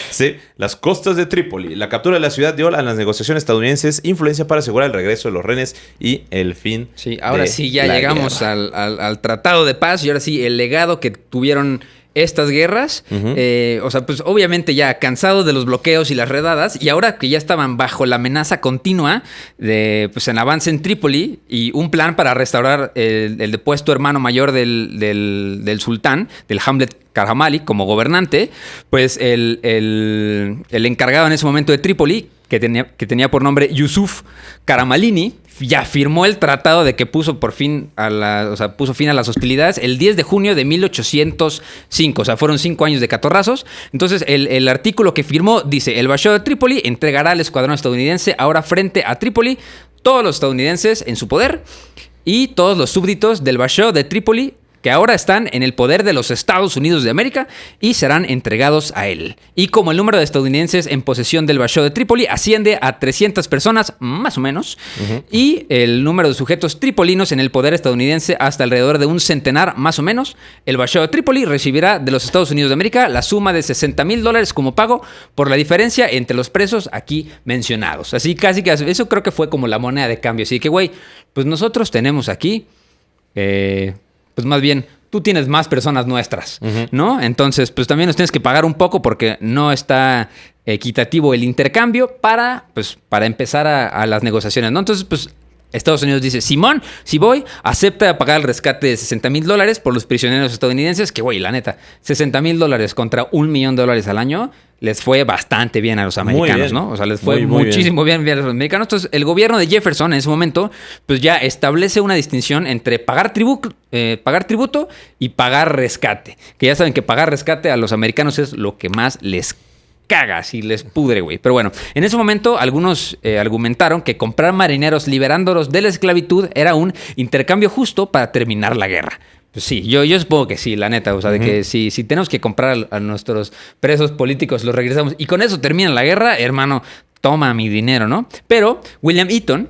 Speaker 2: Sí. las costas de Trípoli. La captura de la ciudad dio a las negociaciones estadounidenses influencia para asegurar el regreso de los rehenes y el fin.
Speaker 1: Sí, ahora sí ya llegamos al tratado de paz y ahora sí el legado que tuvieron estas guerras, o sea, pues obviamente ya cansados de los bloqueos y las redadas, y ahora que ya estaban bajo la amenaza continua de pues el avance en Trípoli y un plan para restaurar el depuesto hermano mayor del sultán, del Hamlet Karhamali, como gobernante, pues el encargado en ese momento de Trípoli, que tenía por nombre Yusuf Karamalini, ya firmó el tratado de que puso fin a las hostilidades el 10 de junio de 1805. O sea, fueron 5 años de catorrazos. Entonces, el artículo que firmó dice: el Basho de Trípoli entregará al escuadrón estadounidense ahora frente a Trípoli todos los estadounidenses en su poder y todos los súbditos del Basho de Trípoli que ahora están en el poder de los Estados Unidos de América y serán entregados a él. Y como el número de estadounidenses en posesión del Basho de Trípoli asciende a 300 personas, más o menos, y el número de sujetos tripolinos en el poder estadounidense hasta alrededor de un centenar, más o menos, el Basho de Trípoli recibirá de los Estados Unidos de América la suma de $60,000 como pago por la diferencia entre los presos aquí mencionados. Así casi que eso creo que fue como la moneda de cambio. Así que, güey, pues nosotros tenemos aquí... pues más bien, tú tienes más personas nuestras, ¿no? Entonces, pues también nos tienes que pagar un poco porque no está equitativo el intercambio para empezar a las negociaciones, ¿no? Entonces, pues Estados Unidos dice: Simón, si voy, acepta pagar el rescate de $60,000 por los prisioneros estadounidenses, que güey, la neta, $60,000 contra $1,000,000 al año les fue bastante bien a los americanos, ¿no? O sea, les fue muchísimo bien a los americanos. Entonces, el gobierno de Jefferson en ese momento, pues ya establece una distinción entre pagar tributo y pagar rescate. Que ya saben que pagar rescate a los americanos es lo que más les caga, si les pudre, güey. Pero bueno, en ese momento algunos argumentaron que comprar marineros liberándolos de la esclavitud era un intercambio justo para terminar la guerra. Pues sí, yo supongo que sí, la neta. O sea, de que si tenemos que comprar a nuestros presos políticos, los regresamos y con eso termina la guerra, hermano, toma mi dinero, ¿no? Pero William Eaton,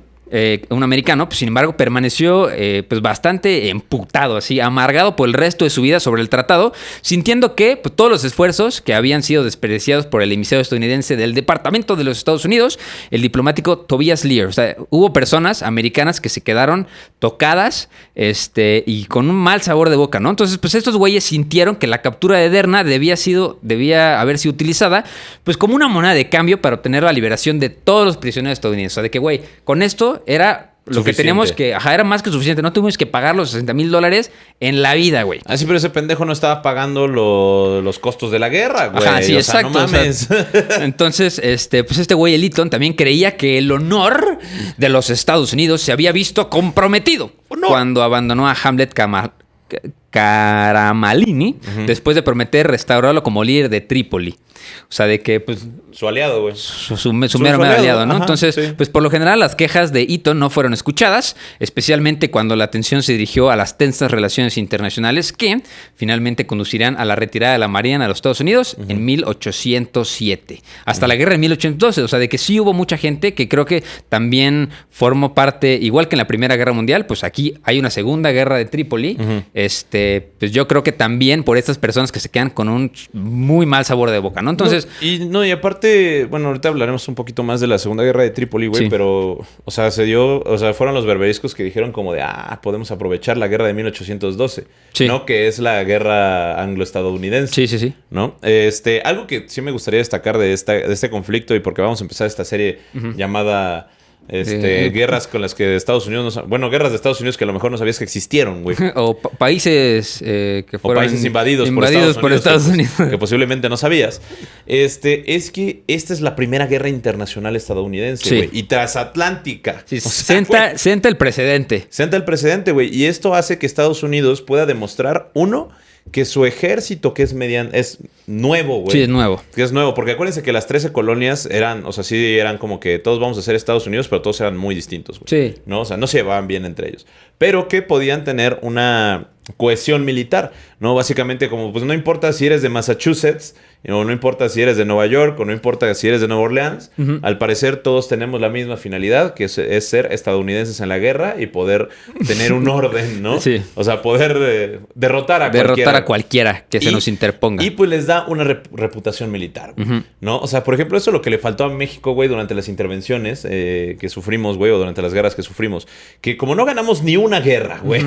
Speaker 1: un americano, pues sin embargo permaneció pues bastante emputado, así amargado por el resto de su vida sobre el tratado, sintiendo que pues, todos los esfuerzos que habían sido desperdiciados por el emisario estadounidense del Departamento de los Estados Unidos, el diplomático Tobias Lear. O sea, hubo personas americanas que se quedaron tocadas y con un mal sabor de boca, ¿no? Entonces, pues estos güeyes sintieron que la captura de Derna debía haber sido utilizada pues como una moneda de cambio para obtener la liberación de todos los prisioneros estadounidenses. O sea, de que, güey, con esto era lo que teníamos que... Ajá, era más que suficiente. No tuvimos que pagar los $60,000 en la vida, güey.
Speaker 2: Ah, sí, pero ese pendejo no estaba pagando los costos de la guerra, güey.
Speaker 1: Ajá, sí, o exacto. Sea, no mames. O sea, entonces, pues este güey, el Eaton, también creía que el honor de los Estados Unidos se había visto comprometido cuando abandonó a Hamlet Karamalini después de prometer restaurarlo como líder de Trípoli. O sea, de que, pues...
Speaker 2: Su aliado, güey.
Speaker 1: Su mero aliado, ¿no? Ajá, entonces, sí. Pues por lo general las quejas de Eaton no fueron escuchadas, especialmente cuando la atención se dirigió a las tensas relaciones internacionales que finalmente conducirían a la retirada de la Marina a los Estados Unidos en 1807. Hasta la guerra de 1812. O sea, de que sí hubo mucha gente que creo que también formó parte, igual que en la Primera Guerra Mundial, pues aquí hay una Segunda Guerra de Trípoli. Pues yo creo que también por estas personas que se quedan con un muy mal sabor de boca, ¿no? Entonces...
Speaker 2: Y aparte, bueno, ahorita hablaremos un poquito más de la Segunda Guerra de Trípoli, güey, sí. Pero, o sea, fueron los berberiscos que dijeron como de, podemos aprovechar la guerra de 1812, sí. ¿No? Que es la guerra anglo-estadounidense.
Speaker 1: Sí.
Speaker 2: ¿No? Algo que sí me gustaría destacar de este conflicto y porque vamos a empezar esta serie llamada... guerras con las que Estados Unidos guerras de Estados Unidos que a lo mejor no sabías que existieron, güey.
Speaker 1: O países que fueron...
Speaker 2: O países invadidos por Estados Unidos. Que posiblemente no sabías. Es que esta es la primera guerra internacional estadounidense, güey. Sí. Y transatlántica.
Speaker 1: Sí, senta el precedente.
Speaker 2: Senta el precedente, güey. Y esto hace que Estados Unidos pueda demostrar, que su ejército, que es nuevo, güey.
Speaker 1: Sí, es nuevo.
Speaker 2: Que es nuevo, porque acuérdense que las 13 colonias eran como que todos vamos a ser Estados Unidos, pero todos eran muy distintos, güey.
Speaker 1: Sí.
Speaker 2: ¿No? O sea, no se llevaban bien entre ellos. Pero que podían tener una cohesión militar, ¿no? Básicamente como, pues no importa si eres de Massachusetts, o no importa si eres de Nueva York, o no importa si eres de Nueva Orleans, al parecer todos tenemos la misma finalidad, que es ser estadounidenses en la guerra y poder tener un orden, ¿no?
Speaker 1: Sí.
Speaker 2: O sea, poder derrotar a
Speaker 1: cualquiera que se nos interponga.
Speaker 2: Y pues les da una reputación militar, ¿no? O sea, por ejemplo, eso es lo que le faltó a México, güey, durante las intervenciones que sufrimos, güey, o durante las guerras que sufrimos. Que como no ganamos ni una guerra, güey,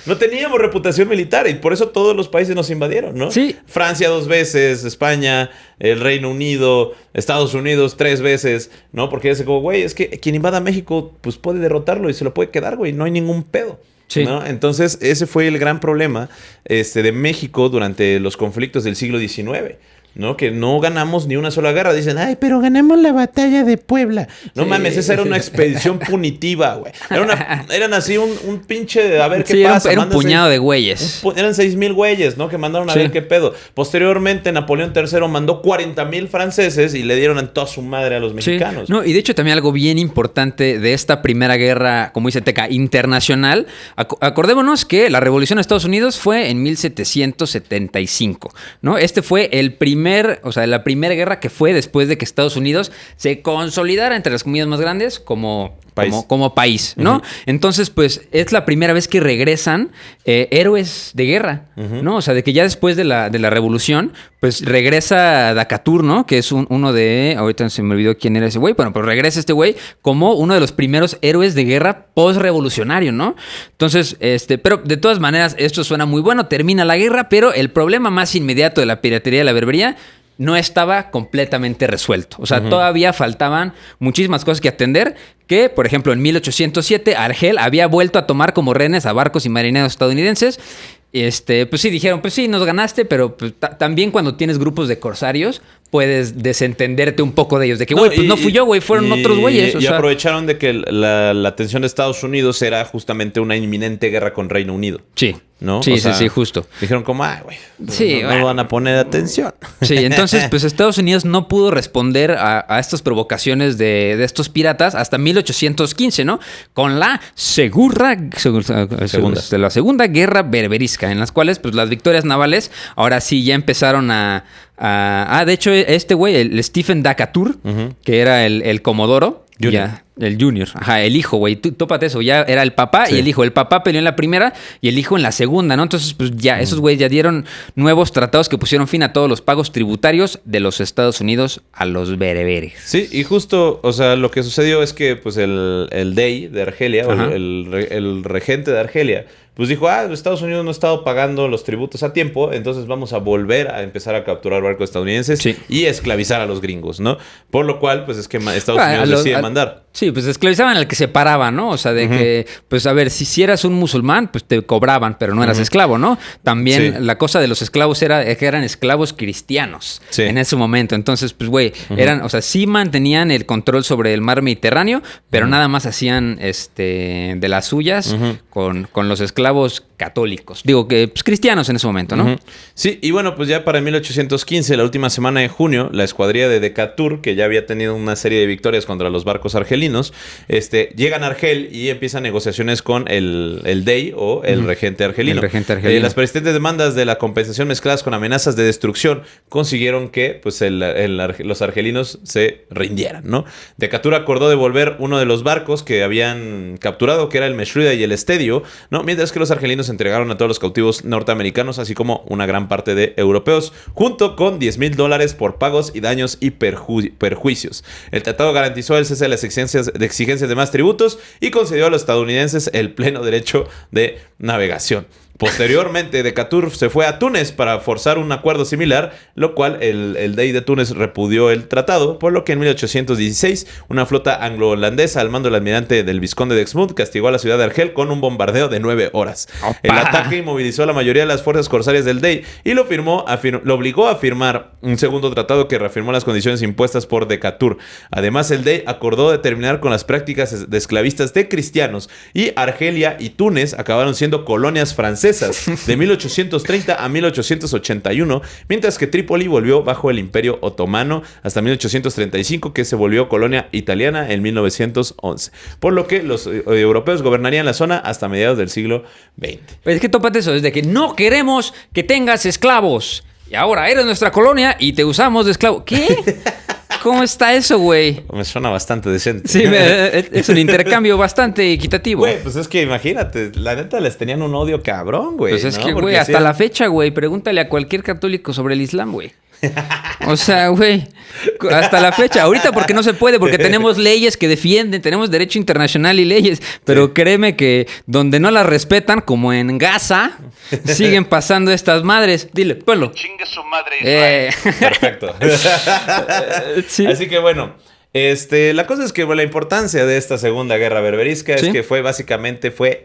Speaker 2: no teníamos reputación militar y por eso todos los países nos invadieron, ¿no?
Speaker 1: Sí.
Speaker 2: Francia 2 veces, España, el Reino Unido, Estados Unidos 3 veces, ¿no? Porque es como, güey, es que quien invada México, pues puede derrotarlo y se lo puede quedar, güey, no hay ningún pedo. Sí. ¿No? Entonces, ese fue el gran problema de México durante los conflictos del siglo XIX. ¿No? Que no ganamos ni una sola guerra. Dicen, ay, pero ganamos la batalla de Puebla. No mames, esa era una expedición punitiva, güey. Eran así un pinche, a ver qué pasa.
Speaker 1: Era un puñado de güeyes.
Speaker 2: Eran 6,000 güeyes, ¿no? Que mandaron a ver qué pedo. Posteriormente, Napoleón III mandó 40,000 franceses y le dieron a toda su madre a los mexicanos.
Speaker 1: No, y de hecho también algo bien importante de esta primera guerra, como dice Teca, internacional. Acordémonos que la revolución de Estados Unidos fue en 1775, ¿no? Este fue la primera guerra que fue después de que Estados Unidos se consolidara entre las comunidades más grandes como país, ¿no? Entonces, pues, es la primera vez que regresan héroes de guerra, ¿no? O sea, de que ya después de la revolución, pues, regresa Decatur, ¿no? Que es uno de... Ahorita se me olvidó quién era ese güey. Bueno, pero regresa este güey como uno de los primeros héroes de guerra post-revolucionario, ¿no? Entonces, pero de todas maneras, esto suena muy bueno. Termina la guerra, pero el problema más inmediato de la piratería y la berbería no estaba completamente resuelto. O sea, todavía faltaban muchísimas cosas que atender. Que, por ejemplo, en 1807, Argel había vuelto a tomar como rehenes a barcos y marineros estadounidenses. Pues sí, dijeron, pues sí, nos ganaste, pero pues, también cuando tienes grupos de corsarios, puedes desentenderte un poco de ellos. De que, güey, pues no fui yo, güey, fueron otros güeyes.
Speaker 2: Y aprovecharon de que la atención de Estados Unidos era justamente una inminente guerra con Reino Unido.
Speaker 1: Sí.
Speaker 2: ¿No?
Speaker 1: Sí, sí, justo.
Speaker 2: Dijeron como, güey,
Speaker 1: sí,
Speaker 2: no van a poner atención.
Speaker 1: Sí, entonces, pues Estados Unidos no pudo responder a estas provocaciones de estos piratas hasta 1815, ¿no? Con la Segunda Guerra Berberisca, en las cuales, pues, las victorias navales ahora sí ya empezaron de hecho, este güey, el Stephen Decatur, que era el comodoro, ya, el Junior. Ajá, el hijo, güey. Tópate eso. Ya era el papá y el hijo. El papá peleó en la primera y el hijo en la segunda, ¿no? Entonces, pues ya, esos güeyes ya dieron nuevos tratados que pusieron fin a todos los pagos tributarios de los Estados Unidos a los bereberes.
Speaker 2: Sí, y justo, o sea, lo que sucedió es que, pues, el Dey de Argelia, o el regente de Argelia, pues dijo, Estados Unidos no ha estado pagando los tributos a tiempo, entonces vamos a volver a empezar a capturar barcos estadounidenses y esclavizar a los gringos, ¿no? Por lo cual, pues es que Estados Unidos decide mandar.
Speaker 1: Sí, pues esclavizaban al que se paraba, ¿no? O sea, de que, pues a ver, si eras un musulmán, pues te cobraban, pero no eras esclavo, ¿no? También la cosa de los esclavos era que eran esclavos cristianos en ese momento. Entonces, pues, güey, eran, o sea, sí mantenían el control sobre el mar Mediterráneo, pero nada más hacían de las suyas con los esclavos católicos. Digo que, pues, cristianos en ese momento, ¿no?
Speaker 2: Sí, y bueno, pues ya para 1815, la última semana de junio, la escuadrilla de Decatur, que ya había tenido una serie de victorias contra los barcos argelinos, llegan a Argel y empiezan negociaciones con el Dey o el regente argelino.
Speaker 1: El regente argelino.
Speaker 2: Las persistentes demandas de la compensación mezcladas con amenazas de destrucción consiguieron que pues, los argelinos se rindieran, ¿no? Decatur acordó devolver uno de los barcos que habían capturado, que era el Meshruda y el Estedio, ¿no? Mientras que los argelinos entregaron a todos los cautivos norteamericanos, así como una gran parte de europeos, junto con $10,000 por pagos y daños y perjuicios. El tratado garantizó el cese de las exigencias de más tributos y concedió a los estadounidenses el pleno derecho de navegación. Posteriormente, Decatur se fue a Túnez para forzar un acuerdo similar, lo cual el Dey de Túnez repudió el tratado, por lo que en 1816 una flota anglo-holandesa al mando del almirante del vizconde de Exmouth castigó a la ciudad de Argel con un bombardeo de 9 horas. ¡Opa! El ataque inmovilizó a la mayoría de las fuerzas corsarias del Dey y lo obligó a firmar un segundo tratado que reafirmó las condiciones impuestas por Decatur. Además, el Dey acordó de terminar con las prácticas de esclavistas de cristianos y Argelia y Túnez acabaron siendo colonias francesas francesas de 1830 a 1881, mientras que Trípoli volvió bajo el Imperio Otomano hasta 1835, que se volvió colonia italiana en 1911. Por lo que los europeos gobernarían la zona hasta mediados del siglo XX.
Speaker 1: Pues es que tópate eso, es de que no queremos que tengas esclavos. Y ahora eres nuestra colonia y te usamos de esclavo. ¿Qué? ¿Cómo está eso, güey?
Speaker 2: Me suena bastante decente.
Speaker 1: Sí, es un intercambio bastante equitativo.
Speaker 2: Güey, pues es que imagínate, la neta les tenían un odio cabrón, güey.
Speaker 1: Pues es
Speaker 2: ¿no?
Speaker 1: que, güey, hasta la fecha, güey, pregúntale a cualquier católico sobre el Islam, güey. O sea, güey, hasta la fecha. Ahorita porque no se puede, porque tenemos leyes que defienden, tenemos derecho internacional y leyes. Pero sí, créeme que donde no las respetan, como en Gaza, siguen pasando estas madres. Dile, ponlo.
Speaker 3: Chingue su madre Israel.
Speaker 2: Perfecto. Sí. Así que bueno, la cosa es que la importancia de esta segunda guerra berberisca es que fue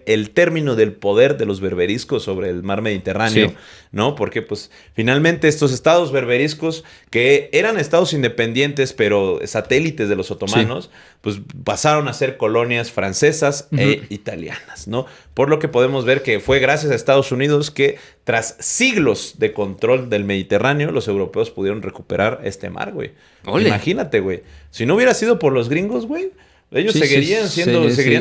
Speaker 2: el término del poder de los berberiscos sobre el mar Mediterráneo, ¿no? Porque pues finalmente estos estados berberiscos, que eran estados independientes pero satélites de los otomanos, pues pasaron a ser colonias francesas e italianas, ¿no? Por lo que podemos ver que fue gracias a Estados Unidos que tras siglos de control del Mediterráneo, los europeos pudieron recuperar este mar, güey. Imagínate, güey. Si no hubiera sido por los gringos, güey, ellos seguirían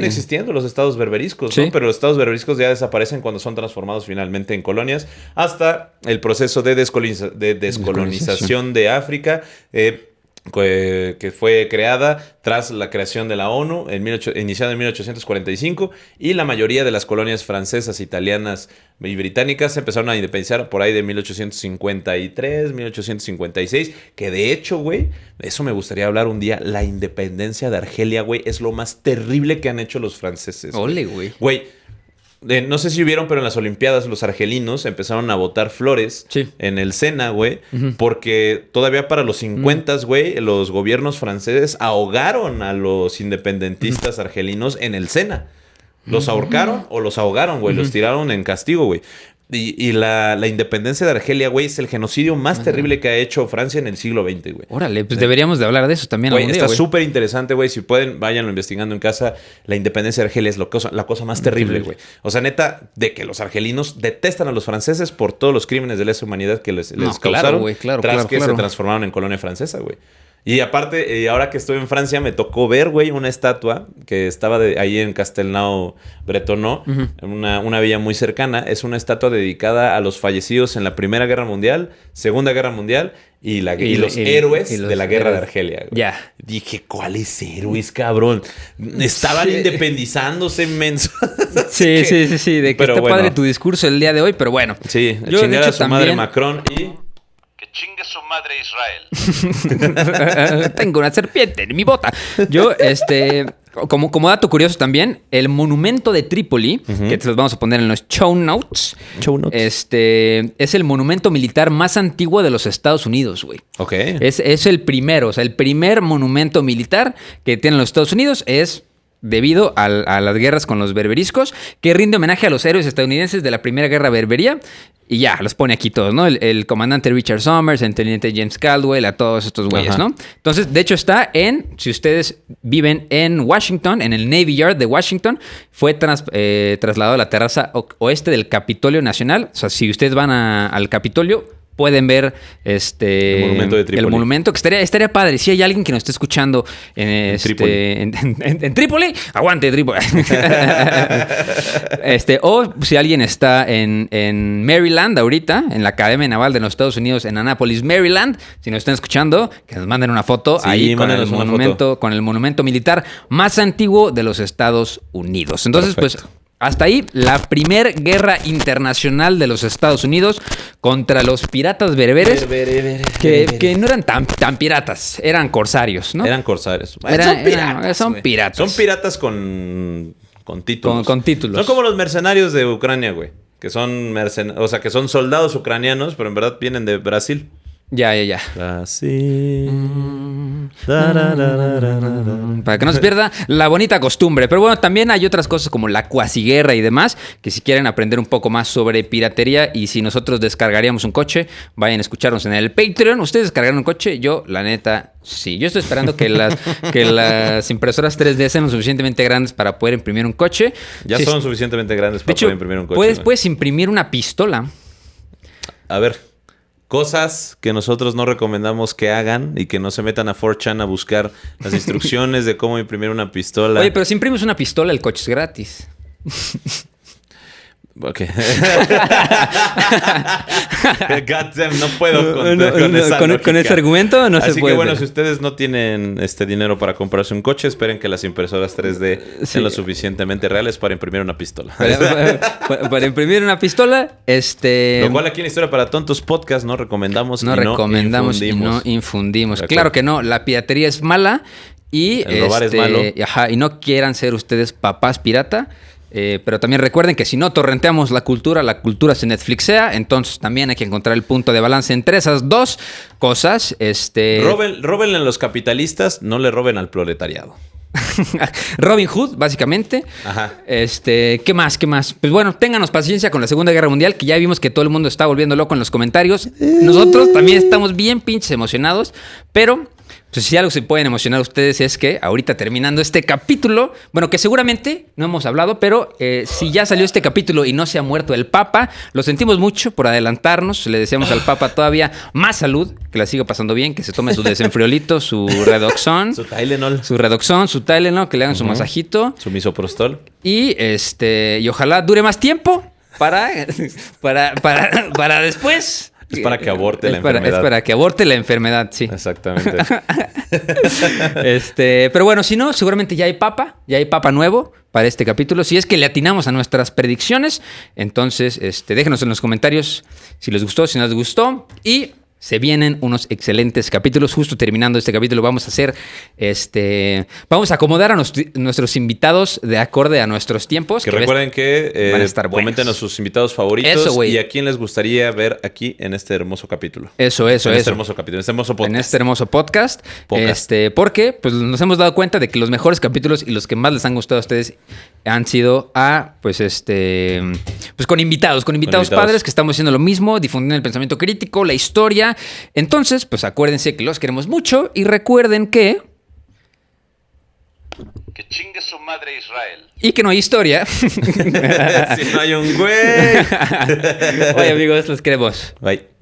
Speaker 2: existiendo los estados berberiscos, ¿no? Pero los estados berberiscos ya desaparecen cuando son transformados finalmente en colonias hasta el proceso de descolonización de África, que fue creada tras la creación de la ONU, iniciada en 1845, y la mayoría de las colonias francesas, italianas y británicas se empezaron a independizar por ahí de 1853, 1856, que de hecho, güey, eso me gustaría hablar un día, la independencia de Argelia, güey, es lo más terrible que han hecho los franceses.
Speaker 1: Ole, güey.
Speaker 2: Güey. No sé si vieron, pero en las Olimpiadas los argelinos empezaron a botar flores en el Sena, güey, porque todavía para los 50, güey, los gobiernos franceses ahogaron a los independentistas argelinos en el Sena. Los ahorcaron o los ahogaron, güey, los tiraron en castigo, güey. Y la independencia de Argelia, güey, es el genocidio más terrible que ha hecho Francia en el siglo XX, güey.
Speaker 1: Órale, pues deberíamos de hablar de eso también.
Speaker 2: Güey, está súper interesante, güey. Si pueden, váyanlo investigando en casa. La independencia de Argelia es la cosa más terrible, güey. O sea, neta, de que los argelinos detestan a los franceses por todos los crímenes de lesa humanidad que les causaron, tras que se transformaron en colonia francesa, güey. Y aparte, ahora que estoy en Francia, me tocó ver, güey, una estatua que estaba ahí en Castelnau-Bretonneux, una villa muy cercana. Es una estatua dedicada a los fallecidos en la Primera Guerra Mundial, Segunda Guerra Mundial y los héroes de la Guerra de Argelia, güey.
Speaker 1: Ya.
Speaker 2: Dije, ¿cuáles héroes, cabrón? Estaban independizándose, menso.
Speaker 1: Sí. De que está padre tu discurso el día de hoy, pero bueno.
Speaker 2: Sí, chingar a su madre Macron y...
Speaker 3: Chingue su madre Israel.
Speaker 1: Tengo una serpiente en mi bota. Yo, como dato curioso también, el monumento de Trípoli, que te los vamos a poner en los show notes. Es el monumento militar más antiguo de los Estados Unidos, güey.
Speaker 2: Ok.
Speaker 1: Es el primero, o sea, el primer monumento militar que tienen los Estados Unidos es debido a las guerras con los berberiscos, que rinde homenaje a los héroes estadounidenses de la Primera Guerra Berbería. Y ya, los pone aquí todos, ¿no? El comandante Richard Somers, el teniente James Caldwell, a todos estos güeyes, ¿no? Entonces, de hecho, está si ustedes viven en Washington, en el Navy Yard de Washington, fue trasladado a la terraza oeste del Capitolio Nacional. O sea, si ustedes van al Capitolio, pueden ver el
Speaker 2: monumento de Trípoli.
Speaker 1: El monumento, que estaría padre. Si hay alguien que nos esté escuchando en Trípoli, aguante Trípoli. O si alguien está en Maryland ahorita, en la Academia Naval de los Estados Unidos en Annapolis, Maryland, si nos están escuchando, que nos manden una foto ahí con el monumento militar más antiguo de los Estados Unidos. Entonces, pues... Hasta ahí, la primera guerra internacional de los Estados Unidos contra los piratas bereberes, que no eran tan piratas, eran corsarios, ¿no?
Speaker 2: Eran corsarios.
Speaker 1: Son piratas.
Speaker 2: Son piratas con títulos.
Speaker 1: Con títulos.
Speaker 2: Son como los mercenarios de Ucrania, güey. Que son que son soldados ucranianos, pero en verdad vienen de Brasil.
Speaker 1: Ya.
Speaker 2: Brasil.
Speaker 1: Para que no se pierda la bonita costumbre. Pero bueno, también hay otras cosas como la cuasiguerra y demás, que si quieren aprender un poco más sobre piratería y si nosotros descargaríamos un coche, vayan a escucharnos en el Patreon. ¿Ustedes descargaron un coche? Yo, la neta, sí. Yo estoy esperando que las impresoras 3D sean lo suficientemente grandes para poder imprimir un coche.
Speaker 2: Ya son suficientemente grandes para poder imprimir un coche.
Speaker 1: Puedes imprimir una pistola.
Speaker 2: A ver, cosas que nosotros no recomendamos que hagan y que no se metan a 4chan a buscar las instrucciones de cómo imprimir una pistola.
Speaker 1: Oye, pero si imprimes una pistola, el coche es gratis.
Speaker 2: Ok. Goddamn, no puedo
Speaker 1: con ese argumento no se puede.
Speaker 2: Así que bueno, si ustedes no tienen dinero para comprarse un coche, esperen que las impresoras 3D sean lo suficientemente reales para imprimir una pistola.
Speaker 1: Para imprimir una pistola,
Speaker 2: Lo cual aquí en Historia para Tontos Podcast no recomendamos y no infundimos.
Speaker 1: Claro que no, la piratería es mala y
Speaker 2: el robar es malo.
Speaker 1: Y no quieran ser ustedes papás pirata. Pero también recuerden que si no torrenteamos la cultura se Netflixea. Entonces también hay que encontrar el punto de balance entre esas dos cosas.
Speaker 2: Róbenle a los capitalistas, no le roben al proletariado.
Speaker 1: Robin Hood, básicamente.
Speaker 2: Ajá.
Speaker 1: ¿Qué más? Pues bueno, ténganos paciencia con la Segunda Guerra Mundial, que ya vimos que todo el mundo está volviendo loco en los comentarios. Nosotros también estamos bien pinches emocionados, pero pues si algo se pueden emocionar ustedes es que ahorita terminando este capítulo, bueno, que seguramente no hemos hablado, pero si ya salió este capítulo y no se ha muerto el Papa, lo sentimos mucho por adelantarnos. Le deseamos al Papa todavía más salud, que la siga pasando bien, que se tome su desenfriolito, su Redoxon.
Speaker 2: Su Tylenol.
Speaker 1: Su Redoxon, su Tylenol, que le hagan su masajito.
Speaker 2: Su misoprostol.
Speaker 1: Y ojalá dure más tiempo para después.
Speaker 2: Es para que aborte la enfermedad.
Speaker 1: Es para que aborte la enfermedad, sí.
Speaker 2: Exactamente.
Speaker 1: Pero bueno, si no, seguramente ya hay papa nuevo para este capítulo. Si es que le atinamos a nuestras predicciones, entonces déjenos en los comentarios si les gustó, si no les gustó. Y se vienen unos excelentes capítulos. Justo terminando este capítulo vamos a hacer vamos a acomodar a nuestros invitados de acorde a nuestros tiempos.
Speaker 2: Que recuerden que
Speaker 1: van a estar buenos.
Speaker 2: Comenten a sus invitados favoritos.
Speaker 1: Eso,
Speaker 2: y a quién les gustaría ver aquí en este hermoso capítulo.
Speaker 1: Eso.
Speaker 2: Este hermoso capítulo, en este hermoso podcast.
Speaker 1: En este hermoso podcast. Porque pues nos hemos dado cuenta de que los mejores capítulos y los que más les han gustado a ustedes han sido pues con invitados padres que estamos haciendo lo mismo, difundiendo el pensamiento crítico, la historia. Entonces, pues acuérdense que los queremos mucho y recuerden que
Speaker 3: chingue su madre Israel.
Speaker 1: Y que no hay historia.
Speaker 2: Si no hay un güey.
Speaker 1: Oye, amigos, los queremos.
Speaker 2: Bye.